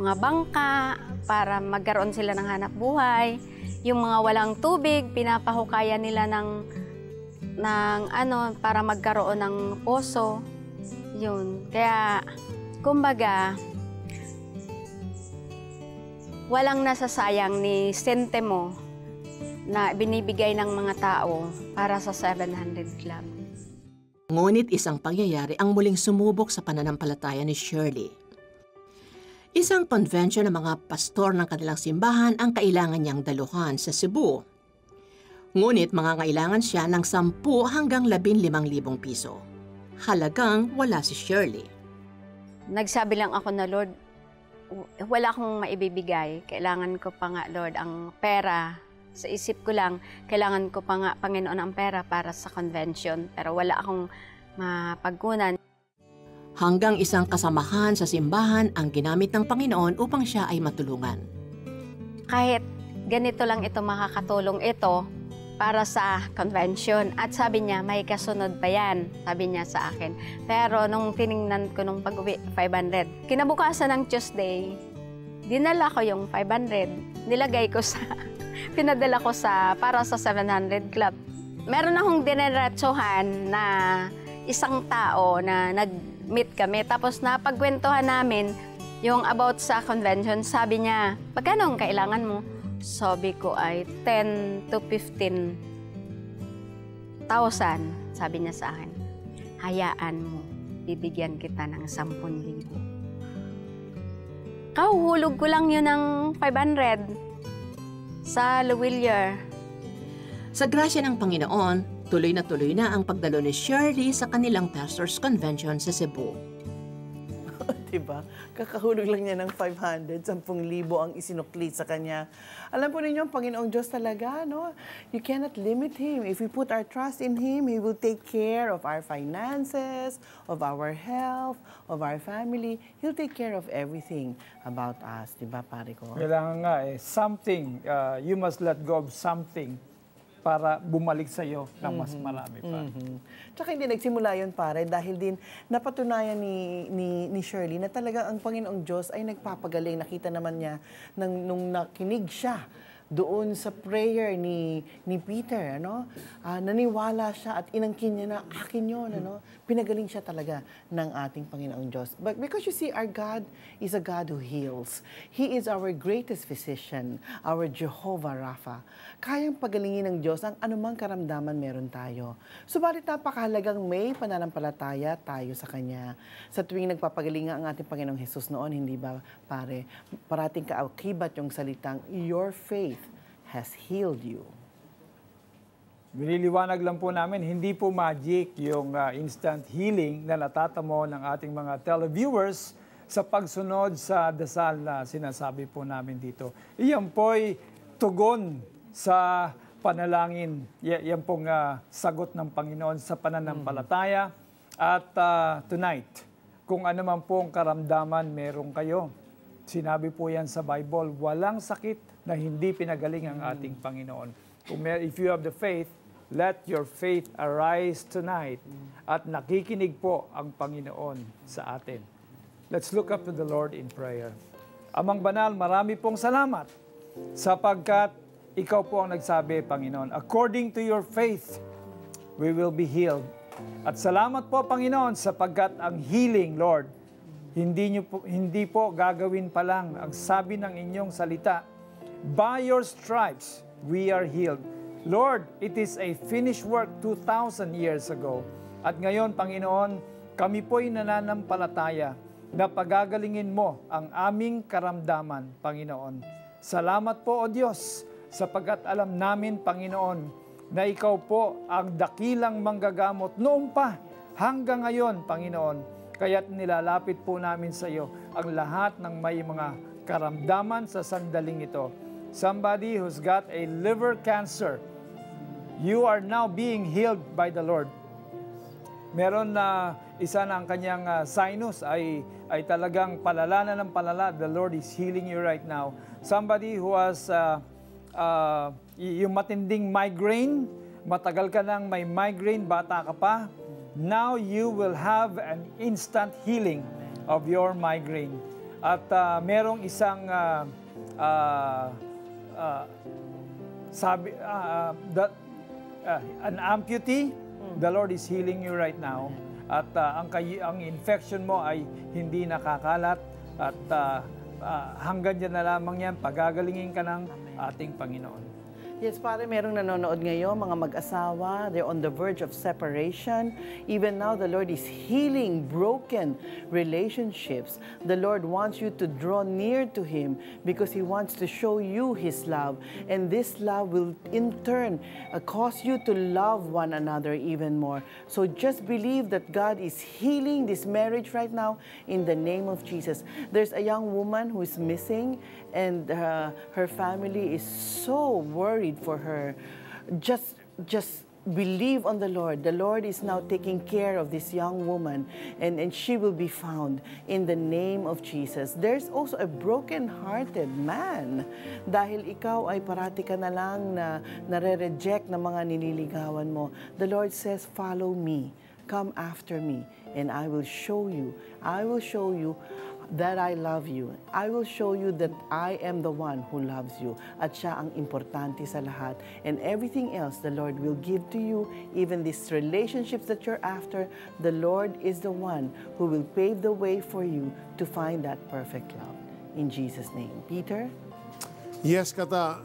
mga bangka para magkaroon sila ng hanap buhay. Yung mga walang tubig, pinapahukayan nila ng para magkaroon ng poso. Yun. Kaya, kumbaga, walang nasasayang ni sentimo na binibigay ng mga tao para sa 700 Club. Ngunit isang pangyayari ang muling sumubok sa pananampalataya ni Shirley. Isang convention ng mga pastor ng kanilang simbahan ang kailangan niyang daluhan sa Cebu. Ngunit mangangailangan siya ng 10 hanggang 15,000 piso. Halagang wala si Shirley. Nagsabi lang ako na, Lord, wala akong maibibigay. Kailangan ko pa nga, Lord, ang pera. Sa isip ko lang, kailangan ko pa nga, Panginoon, ang pera para sa convention. Pero wala akong mapagkunan. Hanggang isang kasamahan sa simbahan ang ginamit ng Panginoon upang siya ay matulungan. Kahit ganito lang ito, makakatulong ito para sa convention. At sabi niya, may kasunod pa yan, sabi niya sa akin. Pero nung tiningnan ko nung pag-uwi, 500. Kinabukasan ng Tuesday, dinala ko yung 500. Nilagay ko sa, pinadala ko para sa 700 Club. Meron akong dineretsuhan na isang tao na nag-meet kami. Tapos napagkwentuhan namin yung about sa convention. Sabi niya, magkano ang kailangan mo? Sabi ko ay 10 to 15,000. Sabi niya sa akin, hayaan mo, bibigyan kita ng 10,000. Kahuhulog ko lang yun ng 500 sa Lawillier. Sa grasya ng Panginoon, tuloy na ang pagdalo ni Shirley sa kanilang Pastors Convention sa Cebu. Diba? Kakahulog lang niya ng 500, 10,000 ang isinukli sa kanya. Alam po ninyo, ang Panginoong Diyos talaga, no? You cannot limit Him. If we put our trust in Him, He will take care of our finances, of our health, of our family. He'll take care of everything about us. Diba, pare ko? Kailangan nga something, you must let go of something para bumalik sa iyo ng mas marami pa. Tsaka hindi nagsimula yun, pare, dahil din napatunayan ni Shirley na talaga ang Panginoong Diyos ay nagpapagaling. Nakita naman niya nung nakinig siya doon sa prayer ni Peter, ano? Naniwala siya at inangkin niya na akin yun, ano? Pinagaling siya talaga ng ating Panginoong Diyos. But because you see, our God is a God who heals. He is our greatest physician, our Jehovah Rapha. Kayang pagalingin ng Diyos ang anumang karamdaman meron tayo. Subalit napakahalagang may pananampalataya tayo sa Kanya. Sa tuwing nagpapagaling ang ating Panginoong Jesus noon, hindi ba, pare, parating kaakibat yung salitang, your faith has healed you. Biniliwanag lang po namin, hindi po magic yung instant healing na natatamo ng ating mga televiewers sa pagsunod sa dasal na sinasabi po namin dito. Iyan po'y tugon sa panalangin. Yan pong sagot ng Panginoon sa pananampalataya. At tonight, kung ano man pong karamdaman meron kayo, sinabi po yan sa Bible, walang sakit na hindi pinagaling ang ating Panginoon. If you have the faith, let your faith arise tonight. At nakikinig po ang Panginoon sa atin. Let's look up to the Lord in prayer. Amang Banal, marami pong salamat sapagkat ikaw po ang nagsabi, Panginoon, according to your faith, we will be healed. At salamat po, Panginoon, sapagkat ang healing, Lord, hindi po gagawin pa lang ang sabi ng inyong salita. By your stripes, we are healed. Lord, it is a finished work 2,000 years ago. At ngayon, Panginoon, kami po'y nananampalataya na pagagalingin mo ang aming karamdaman, Panginoon. Salamat po, O Diyos, sapagkat alam namin, Panginoon, na ikaw po ang dakilang manggagamot noon pa hanggang ngayon, Panginoon. Kaya't nilalapit po namin sa iyo ang lahat ng may mga karamdaman sa sandaling ito. Somebody who's got a liver cancer, you are now being healed by the Lord. Meron na isa na ang kanyang sinus ay talagang palala na ng palala. The Lord is healing you right now. Somebody who has yung matinding migraine, matagal ka nang may migraine, bata ka pa, now you will have an instant healing of your migraine. At merong isang an amputee, the Lord is healing you right now. At ang infection mo ay hindi nakakalat at hanggang dyan na lamang yan, pagagalingin ka ng ating Panginoon. Yes, pare, merong nanonood ngayon, mga mag-asawa, they're on the verge of separation. Even now, the Lord is healing broken relationships. The Lord wants you to draw near to Him because He wants to show you His love. And this love will in turn cause you to love one another even more. So just believe that God is healing this marriage right now in the name of Jesus. There's a young woman who is missing and her family is so worried for her. Just believe on the Lord. The Lord is now taking care of this young woman, and she will be found in the name of Jesus. There's also a broken-hearted man. Dahil ikaw ay parati ka na lang na nare-reject ng mga nililigawan mo. The Lord says, follow me. Come after me, and I will show you that I love you. I will show you that I am the one who loves you. At siya ang importante sa lahat. And everything else the Lord will give to you, even these relationships that you're after, the Lord is the one who will pave the way for you to find that perfect love. In Jesus' name. Peter? Yes, Kata.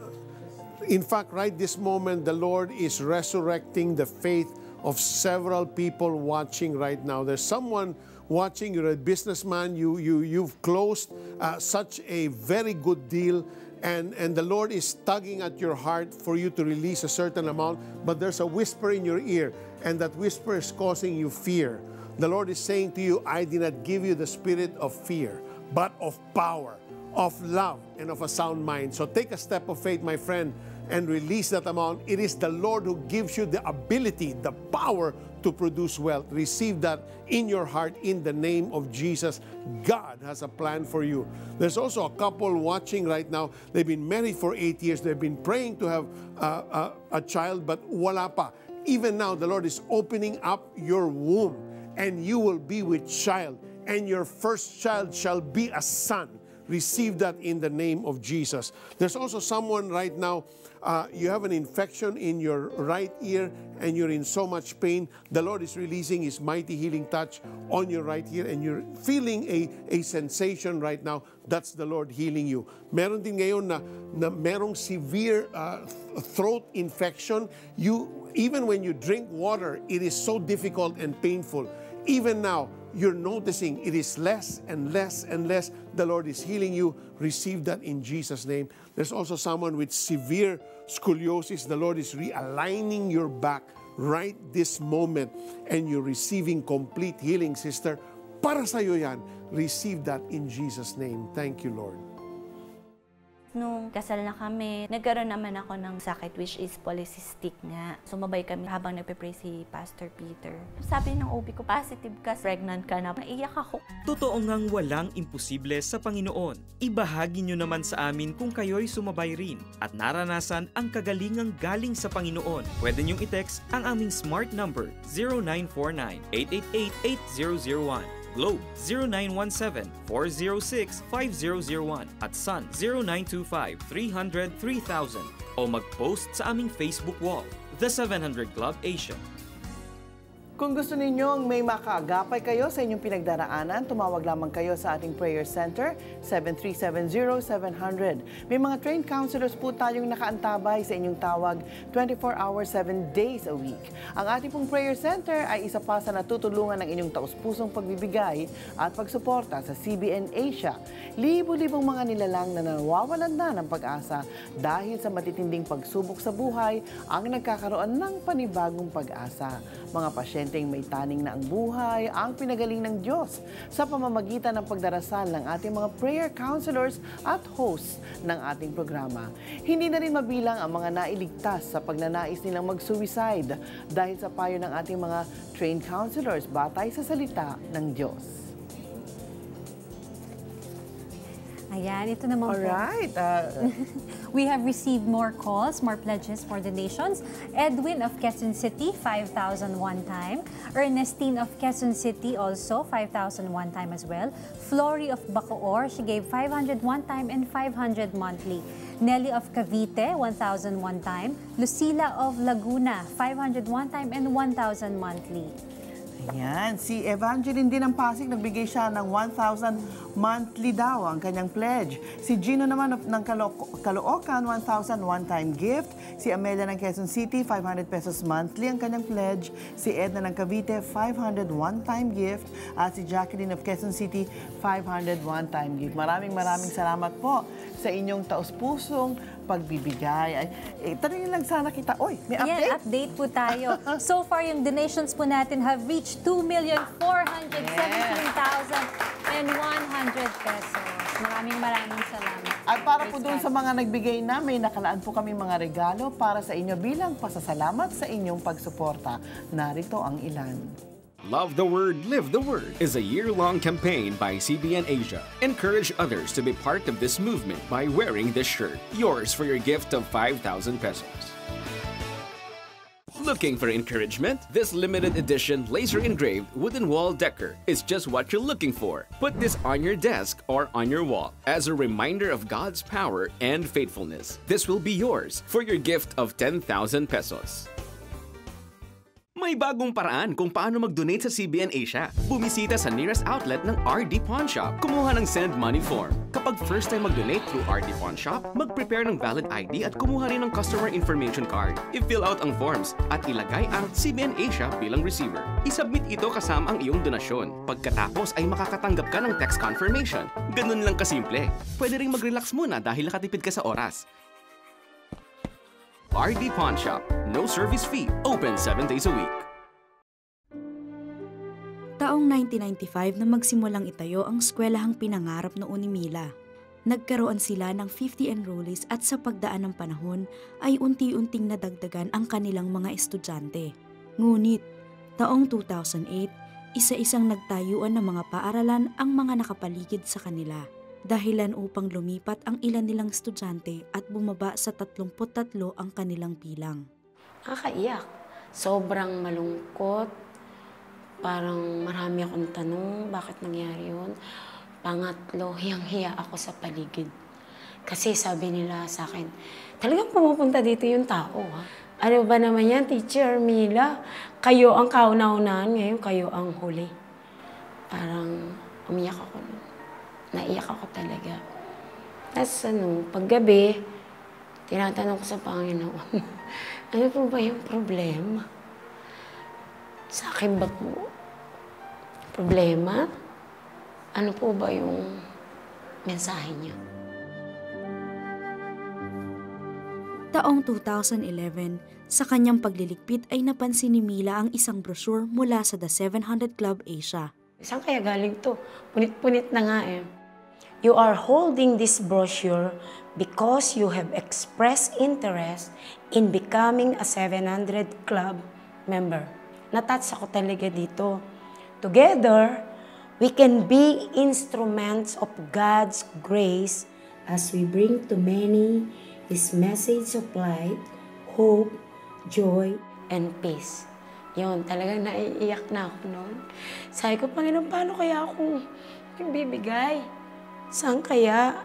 In fact, right this moment, the Lord is resurrecting the faith of several people watching right now. There's someone watching, you're a businessman, you've closed such a very good deal, and the Lord is tugging at your heart for you to release a certain amount, but there's a whisper in your ear, and that whisper is causing you fear. The Lord is saying to you, I did not give you the spirit of fear, but of power, of love, and of a sound mind. So take a step of faith, my friend, and release that amount. It is the Lord who gives you the ability, the power to produce wealth. Receive that in your heart in the name of Jesus. God has a plan for you. There's also a couple watching right now. They've been married for 8 years. They've been praying to have a child, but wala pa. Even now, the Lord is opening up your womb, and you will be with child, and your first child shall be a son. Receive that in the name of Jesus. There's also someone right now, you have an infection in your right ear and you're in so much pain. The Lord is releasing His mighty healing touch on your right ear, and you're feeling a sensation right now. That's the Lord healing you. Meron din ngayon na merong severe throat infection. Even when you drink water, it is so difficult and painful. Even now, you're noticing it is less and less and less. The Lord is healing you. Receive that in Jesus' name. There's also someone with severe scoliosis. The Lord is realigning your back right this moment, and you're receiving complete healing, sister. Para sa'yo yan. Receive that in Jesus' name. Thank you, Lord. Nung kasal na kami, nagkaroon naman ako ng sakit, which is polycystic nga. Sumabay kami habang nagpe-pray si Pastor Peter. Sabi ng OB ko, positive ka, pregnant ka na. Naiyak ako. Totoo ngang walang imposible sa Panginoon. Ibahagi nyo naman sa amin kung kayo'y sumabay rin at naranasan ang kagalingang galing sa Panginoon. Pwede nyong i-text ang aming smart number 0949-888-8001. Globe 0917-406-5001 at Sun 0925-300-3000 o mag-post sa aming Facebook wall, The 700 Club Asia. Kung gusto ninyong may makaagapay kayo sa inyong pinagdaraanan, tumawag lamang kayo sa ating prayer center, 7370-700. May mga trained counselors po tayong nakaantabay sa inyong tawag 24 hours, 7 days a week. Ang ating pong prayer center ay isa pa sa natutulungan ng inyong taus-pusong pagbibigay at pagsuporta sa CBN Asia. Libo-libong mga nilalang na nawawalan na ng pag-asa dahil sa matitinding pagsubok sa buhay ang nagkakaroon ng panibagong pag-asa. Mga pasyenteng may taning na ang buhay, ang pinagaling ng Diyos sa pamamagitan ng pagdarasal ng ating mga prayer counselors at hosts ng ating programa. Hindi na rin mabilang ang mga nailigtas sa pagnanais nilang mag-suicide dahil sa payo ng ating mga trained counselors batay sa salita ng Diyos. Ayan, ito naman po. Alright. We have received more calls, more pledges for donations. Edwin of Quezon City, 5,000 one time. Ernestine of Quezon City also, 5,000 one time as well. Flory of Bacoor, she gave 500 one time and 500 monthly. Nelly of Cavite, 1,000 one time. Lucila of Laguna, 500 one time and 1,000 monthly. Ayan, si Evangeline din ng Pasig, nagbigay siya ng 1,000 monthly daw ang kanyang pledge. Si Gino naman ng Caloocan, 1,000 one-time gift. Si Amelia ng Quezon City, 500 pesos monthly ang kanyang pledge. Si Edna ng Cavite, 500 one-time gift. At si Jacqueline of Quezon City, 500 one-time gift. Maraming salamat po sa inyong taus-pusong pagbibigay. Tanungin lang sana kita, may update? Yan, update po tayo. So far, yung donations po natin have reached 2,417,100 pesos. Maraming salamat. At para po doon sa mga nagbigay na, may nakalaan po kami mga regalo para sa inyo bilang pasasalamat sa inyong pagsuporta. Narito ang ilan. Love the Word, Live the Word is a year-long campaign by CBN Asia. Encourage others to be part of this movement by wearing this shirt. Yours for your gift of 5,000 pesos. Looking for encouragement? This limited edition laser-engraved wooden wall decor is just what you're looking for. Put this on your desk or on your wall as a reminder of God's power and faithfulness. This will be yours for your gift of 10,000 pesos. May bagong paraan kung paano mag-donate sa CBN Asia. Bumisita sa nearest outlet ng RD Pawn Shop. Kumuha ng Send Money form. Kapag first time mag-donate through RD Pawn Shop, mag-prepare ng valid ID at kumuha rin ng customer information card. I-fill out ang forms at ilagay ang CBN Asia bilang receiver. I-submit ito kasama ang iyong donasyon. Pagkatapos ay makakatanggap ka ng text confirmation. Ganun lang kasimple. Pwede ring mag-relax muna dahil nakatipid ka sa oras. RD Pawn Shop. No service fee. Open 7 days a week. Taong 1995 na magsimulang itayo ang eskwelahang pinangarap noon ni Mila. Nagkaroon sila ng 50 enrollees at sa pagdaan ng panahon ay unti-unting nadagdagan ang kanilang mga estudyante. Ngunit, taong 2008, isa-isang nagtayuan ng mga paaralan ang mga nakapaligid sa kanila. Dahilan upang lumipat ang ilan nilang estudyante at bumaba sa 33 ang kanilang bilang. Nakakaiyak. Sobrang malungkot. Parang marami akong tanong, bakit nangyari yun? Pangatlo, hiyang-hiya ako sa paligid. Kasi sabi nila sa akin, talagang pumupunta dito yung tao, ha? Ano ba naman yan, Teacher Mila? Kayo ang kauna-unahan, ngayon kayo ang huli. Parang umiyak ako nun. Naiyak ako talaga. Tapos paggabi, tinatanong ko sa Panginoon, ano po ba yung problema? Sa akin ba po? Problema? Ano po ba yung mensahe niya? Taong 2011, sa kanyang pagliligpit ay napansin ni Mila ang isang brochure mula sa The 700 Club Asia. Saan kaya galing to? Punit-punit na nga eh. You are holding this brochure because you have expressed interest in becoming a 700 Club member. Natouch ako talaga dito. Together, we can be instruments of God's grace as we bring to many His message of light, hope, joy, and peace. Yun, talagang naiiyak na ako noon. Sabi ko, Panginoon, paano kaya ako bibigay? Saan kaya?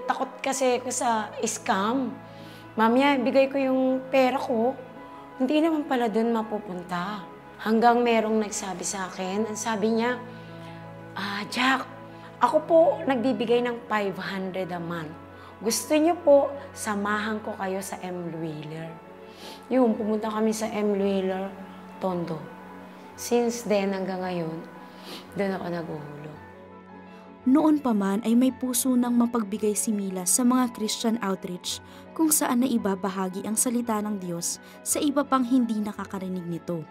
Takot kasi ako sa scam. Mamaya, bigay ko yung pera ko. Hindi naman pala doon mapupunta. Hanggang merong nagsabi sa akin, ang sabi niya, Jack, ako po nagbibigay ng 500 a month. Gusto niyo po, samahan ko kayo sa M. Wheeler. Yun, pumunta kami sa M. Wheeler, Tondo. Since then, hanggang ngayon, doon ako naguhulog. Noon pa man ay may puso ng mapagbigay si Mila sa mga Christian outreach kung saan na ibabahagi ang salita ng Diyos sa iba pang hindi nakakarinig nito.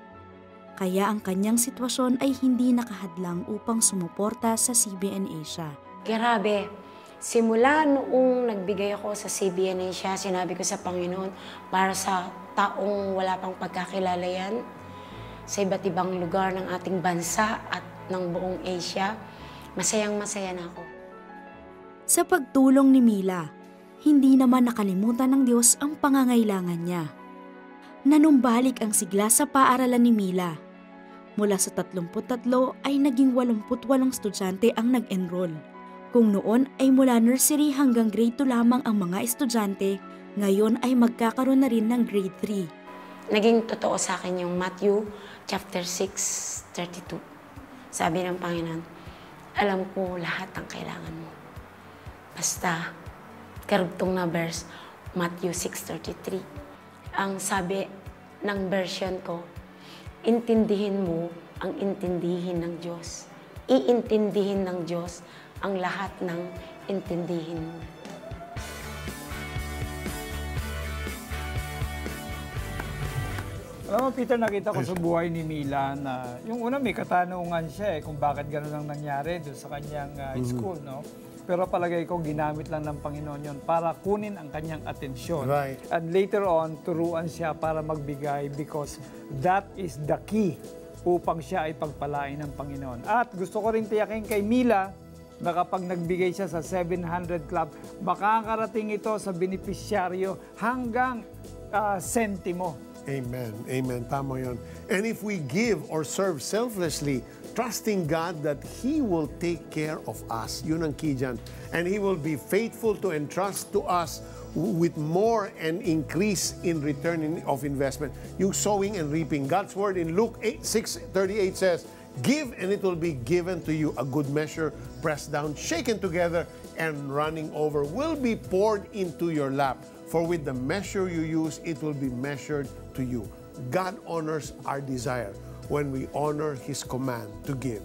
Kaya ang kanyang sitwasyon ay hindi nakahadlang upang sumuporta sa CBN Asia. Grabe, simula noong nagbigay ako sa CBN Asia, sinabi ko sa Panginoon, para sa taong wala pang pagkakilala yan, sa iba't ibang lugar ng ating bansa at ng buong Asia, masayang-masaya na ako. Sa pagtulong ni Mila, hindi naman nakalimutan ng Diyos ang pangangailangan niya. Nanumbalik ang sigla sa paaralan ni Mila. Mula sa 33 ay naging 88 estudyante ang nag-enroll. Kung noon ay mula nursery hanggang grade 2 lamang ang mga estudyante, ngayon ay magkakaroon na rin ng grade 3. Naging totoo sa akin yung Matthew chapter 6:32. Sabi ng Panginoon, alam ko lahat ang kailangan mo. Basta, karugtong na verse, Matthew 6:33. Ang sabi ng version ko, intindihin mo ang intindihin ng Diyos. Iintindihin ng Diyos ang lahat ng intindihin mo. Alam mo, Peter, nakita ko sa buhay ni Mila na yung una may katanungan siya kung bakit gano'n ang nangyari doon sa kanyang school, no? pero palagay ko ginamit lang ng Panginoon yon para kunin ang kanyang atensyon. Right. And later on, turuan siya para magbigay because that is the key upang siya ay pagpalain ng Panginoon. At gusto ko rin tiyakin kay Mila na kapag nagbigay siya sa 700 Club, makakarating ito sa beneficiaryo hanggang sentimo. Amen. Amen. Tama yun. And if we give or serve selflessly, trusting God that He will take care of us, yun ang key dyan. And He will be faithful to entrust to us with more and increase in return of investment. Yung sowing and reaping. God's word in Luke 6:38 says, "Give and it will be given to you. A good measure, pressed down, shaken together, and running over will be poured into your lap. For with the measure you use, it will be measured to you." God honors our desire when we honor His command to give.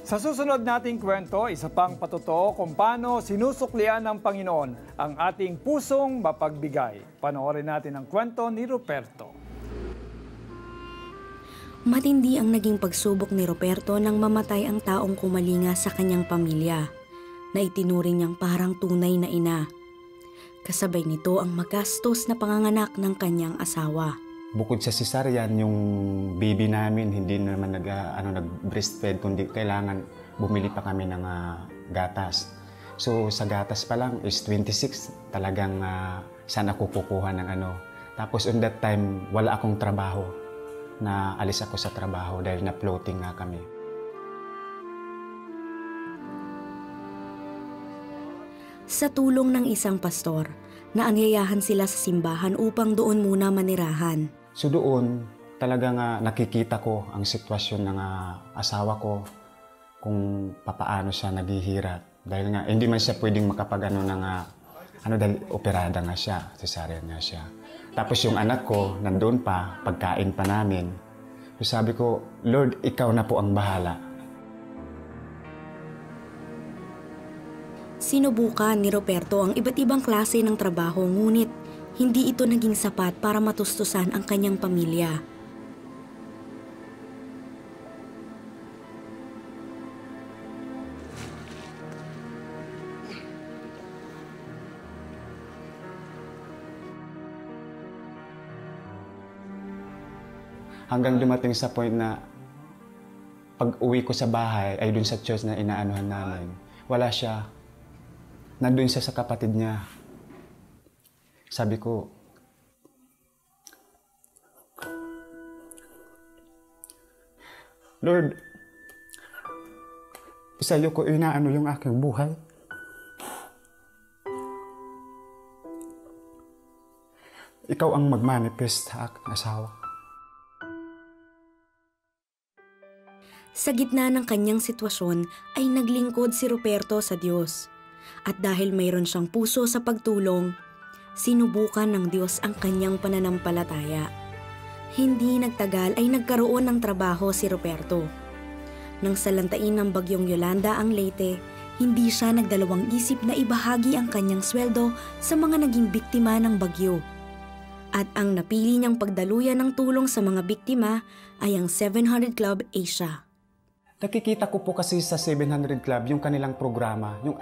Sa susunod nating kwento, isa pang patotoo kung paano sinusuklian ng Panginoon ang ating pusong mapagbigay. Panoorin natin ang kwento ni Ruperto. Matindi ang naging pagsubok ni Ruperto nang mamatay ang taong kumalinga sa kanyang pamilya, na itinuring niyang parang tunay na ina. Kasabay nito ang magastos na panganganak ng kanyang asawa. Bukod sa cesarean, yung baby namin hindi naman nag-breastfeed, kundi kailangan bumili pa kami ng gatas. So sa gatas pa lang is 26, talagang saan ako kukuha ng Tapos on that time, wala akong trabaho. Na alis ako sa trabaho dahil na-floating nga kami. Sa tulong ng isang pastor, naangyayahan sila sa simbahan upang doon muna manirahan. So doon, talagang nakikita ko ang sitwasyon ng asawa ko kung papaano siya naghihirap. Dahil nga, hindi man siya pwedeng dahil operada nga siya, cesarean nga siya. Tapos yung anak ko, nandun pa, pagkain pa namin. So sabi ko, Lord, ikaw na po ang bahala. Sinubukan ni Ruperto ang iba't ibang klase ng trabaho, ngunit hindi ito naging sapat para matustusan ang kanyang pamilya. Hanggang dumating sa point na pag uwi ko sa bahay, ay dun sa church na inaanuhan namin, wala siya. Nandun siya sa kapatid niya. Sabi ko, Lord, sa'yo ko inaano yung aking buhay. Ikaw ang magmanifest sa aking asawa. Sa gitna ng kanyang sitwasyon ay naglingkod si Ruperto sa Diyos. At dahil mayroon siyang puso sa pagtulong, sinubukan ng Diyos ang kanyang pananampalataya. Hindi nagtagal ay nagkaroon ng trabaho si Ruperto. Nang salantain ng bagyong Yolanda ang Leyte, hindi siya nagdalawang isip na ibahagi ang kanyang sweldo sa mga naging biktima ng bagyo. At ang napili niyang pagdaluyan ng tulong sa mga biktima ay ang 700 Club Asia. Nakikita ko po kasi sa 700 Club yung kanilang programa, yung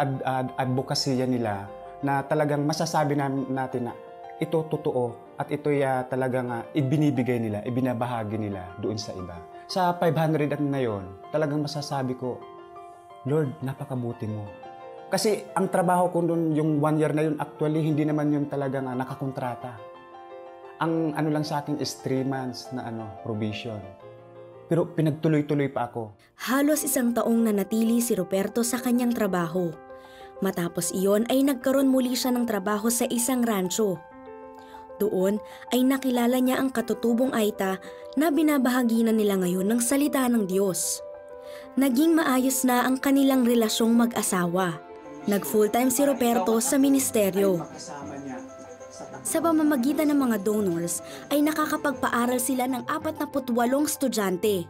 advokasya nila na talagang masasabi natin na ito totoo at ito'y talagang ibinibigay nila, ibinabahagi nila doon sa iba. Sa 500 at na yun, talagang masasabi ko, Lord, napakabuti mo. Kasi ang trabaho ko doon, yung 1 year na yun, actually hindi naman yun talagang nakakontrata. Ang lang sa akin is 3 months na provision. Pero pinagtuloy-tuloy pa ako. Halos 1 taong nanatili si Ruperto sa kanyang trabaho. Matapos iyon ay nagkaroon muli siya ng trabaho sa isang rancho. Doon ay nakilala niya ang katutubong Aita na binabahagi na nila ngayon ng salita ng Diyos. Naging maayos na ang kanilang relasyong mag-asawa. Nag-full-time si Ruperto sa ministeryo. Sa pamamagitan ng mga donors ay nakakapagpaaral sila ng 48 estudyante.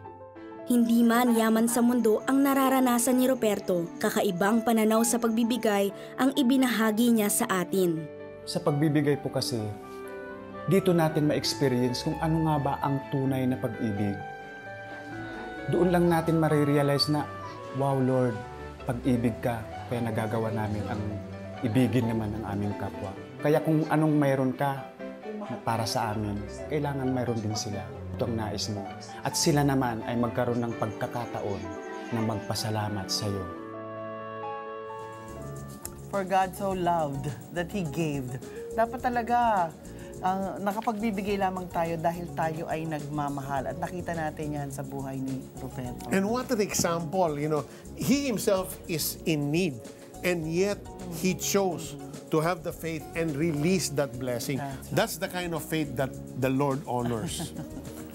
Hindi man yaman sa mundo ang nararanasan ni Ruperto, kakaibang pananaw sa pagbibigay ang ibinahagi niya sa atin. Sa pagbibigay po kasi, dito natin ma-experience kung ano nga ba ang tunay na pag-ibig. Doon lang natin marirealize na, wow Lord, pag-ibig ka. Kaya nagagawa namin ang ibigin naman ng aming kapwa. Kaya kung anong mayroon ka para sa amin, kailangan mayroon din sila. Ito ang nais mo. At sila naman ay magkaroon ng pagkakataon na magpasalamat sa iyo. For God so loved that He gave. Dapat talaga nakapagbibigay lamang tayo dahil tayo ay nagmamahal. At nakita natin yan sa buhay ni Ruperto. And what an example, he himself is in need. And yet, he chose to have the faith and release that blessing. That's the kind of faith that the Lord honors.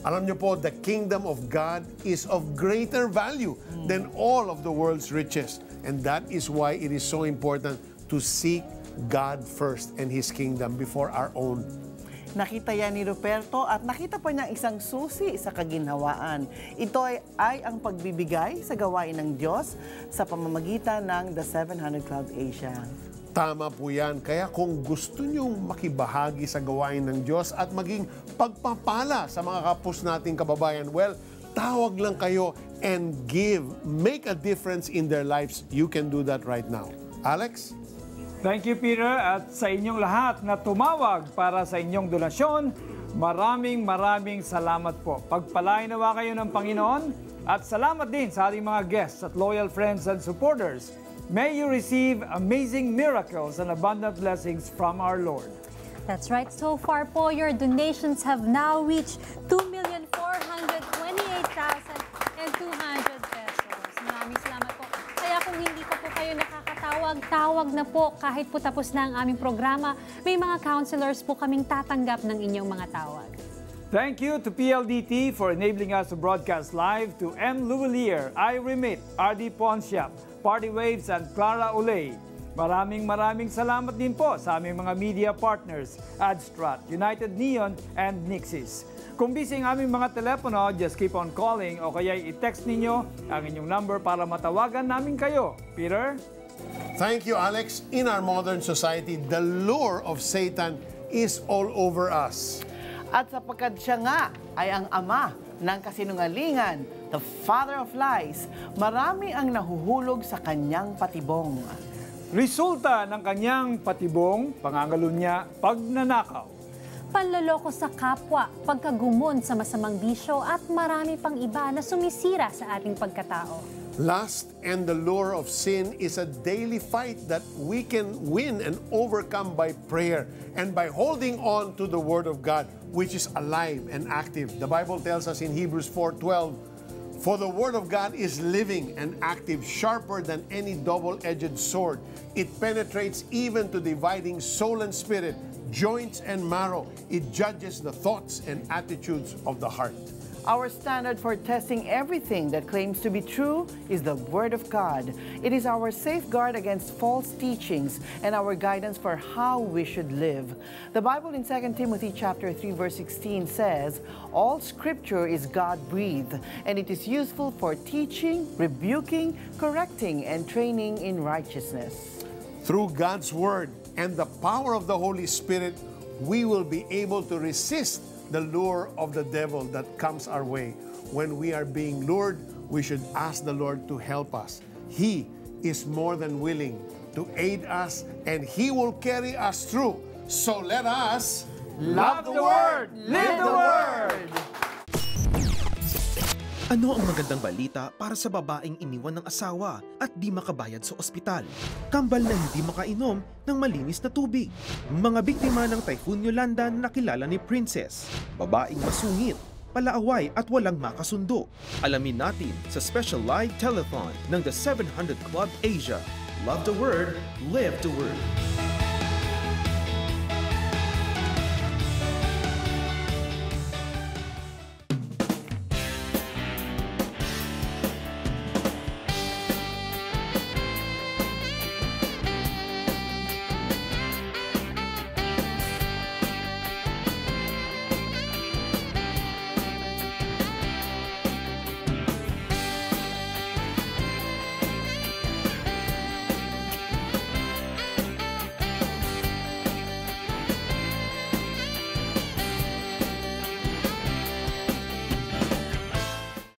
Alam niyo po, the kingdom of God is of greater value than all of the world's riches. And that is why it is so important to seek God first and His kingdom before our own. Nakita yan ni Ruperto at nakita pa niya isang susi sa kaginhawaan. Ito ay ang pagbibigay sa gawain ng Diyos sa pamamagitan ng The 700 Club Asia. Tama po yan. Kaya kung gusto niyong makibahagi sa gawain ng Diyos at maging pagpapala sa mga kapos nating kababayan, well, tawag lang kayo and give. Make a difference in their lives. You can do that right now. Alex? Thank you, Peter. At sa inyong lahat na tumawag para sa inyong donasyon, maraming salamat po. Pagpalain nawa kayo ng Panginoon at salamat din sa ating mga guests at loyal friends and supporters. May you receive amazing miracles and abundant blessings from our Lord. That's right. So far po, your donations have now reached 2,428,200 pesos. Maraming salamat po. Kaya kung hindi pa po kayo nakakatawag na po kahit po tapos na ang aming programa. May mga counselors po kaming tatanggap ng inyong mga tawag. Thank you to PLDT for enabling us to broadcast live, to M. Luwalier, I Remit, RD Ponsiap, Party Waves, and Clara Olay. Maraming salamat din po sa aming mga media partners, Adstrat, United Neon, and Nixis. Kung busy ang aming mga telepono, just keep on calling o kaya i-text ninyo ang inyong number para matawagan namin kayo. Peter? Thank you, Alex. In our modern society, the lure of Satan is all over us. At sapagkat siya nga ay ang ama ng kasinungalingan, the father of lies, marami ang nahuhulog sa kanyang patibong. Resulta ng kanyang patibong, pangangalo niya, pagnanakaw. Panloloko sa kapwa, pagkagumon sa masamang bisyo at marami pang iba na sumisira sa ating pagkatao. Lust and the lure of sin is a daily fight that we can win and overcome by prayer and by holding on to the Word of God, which is alive and active. The Bible tells us in Hebrews 4:12, "For the Word of God is living and active, sharper than any double-edged sword. It penetrates even to dividing soul and spirit, joints and marrow. It judges the thoughts and attitudes of the heart." Our standard for testing everything that claims to be true is the Word of God. It is our safeguard against false teachings and our guidance for how we should live. The Bible in 2 Timothy chapter 3 verse 16 says, "All Scripture is God-breathed, and it is useful for teaching, rebuking, correcting, and training in righteousness." Through God's Word and the power of the Holy Spirit, we will be able to resist the lure of the devil that comes our way. When we are being lured, we should ask the Lord to help us. He is more than willing to aid us, and He will carry us through. So let us love the Word, live the Word! Ano ang magandang balita para sa babaeng iniwan ng asawa at di makabayad sa ospital? Kambal na hindi makainom ng malinis na tubig. Mga biktima ng Typhoon Yolanda na nakilala ni Princess. Babaeng masungit, palaaway at walang makasundo. Alamin natin sa special live telethon ng The 700 Club Asia. Love the Word, live the Word.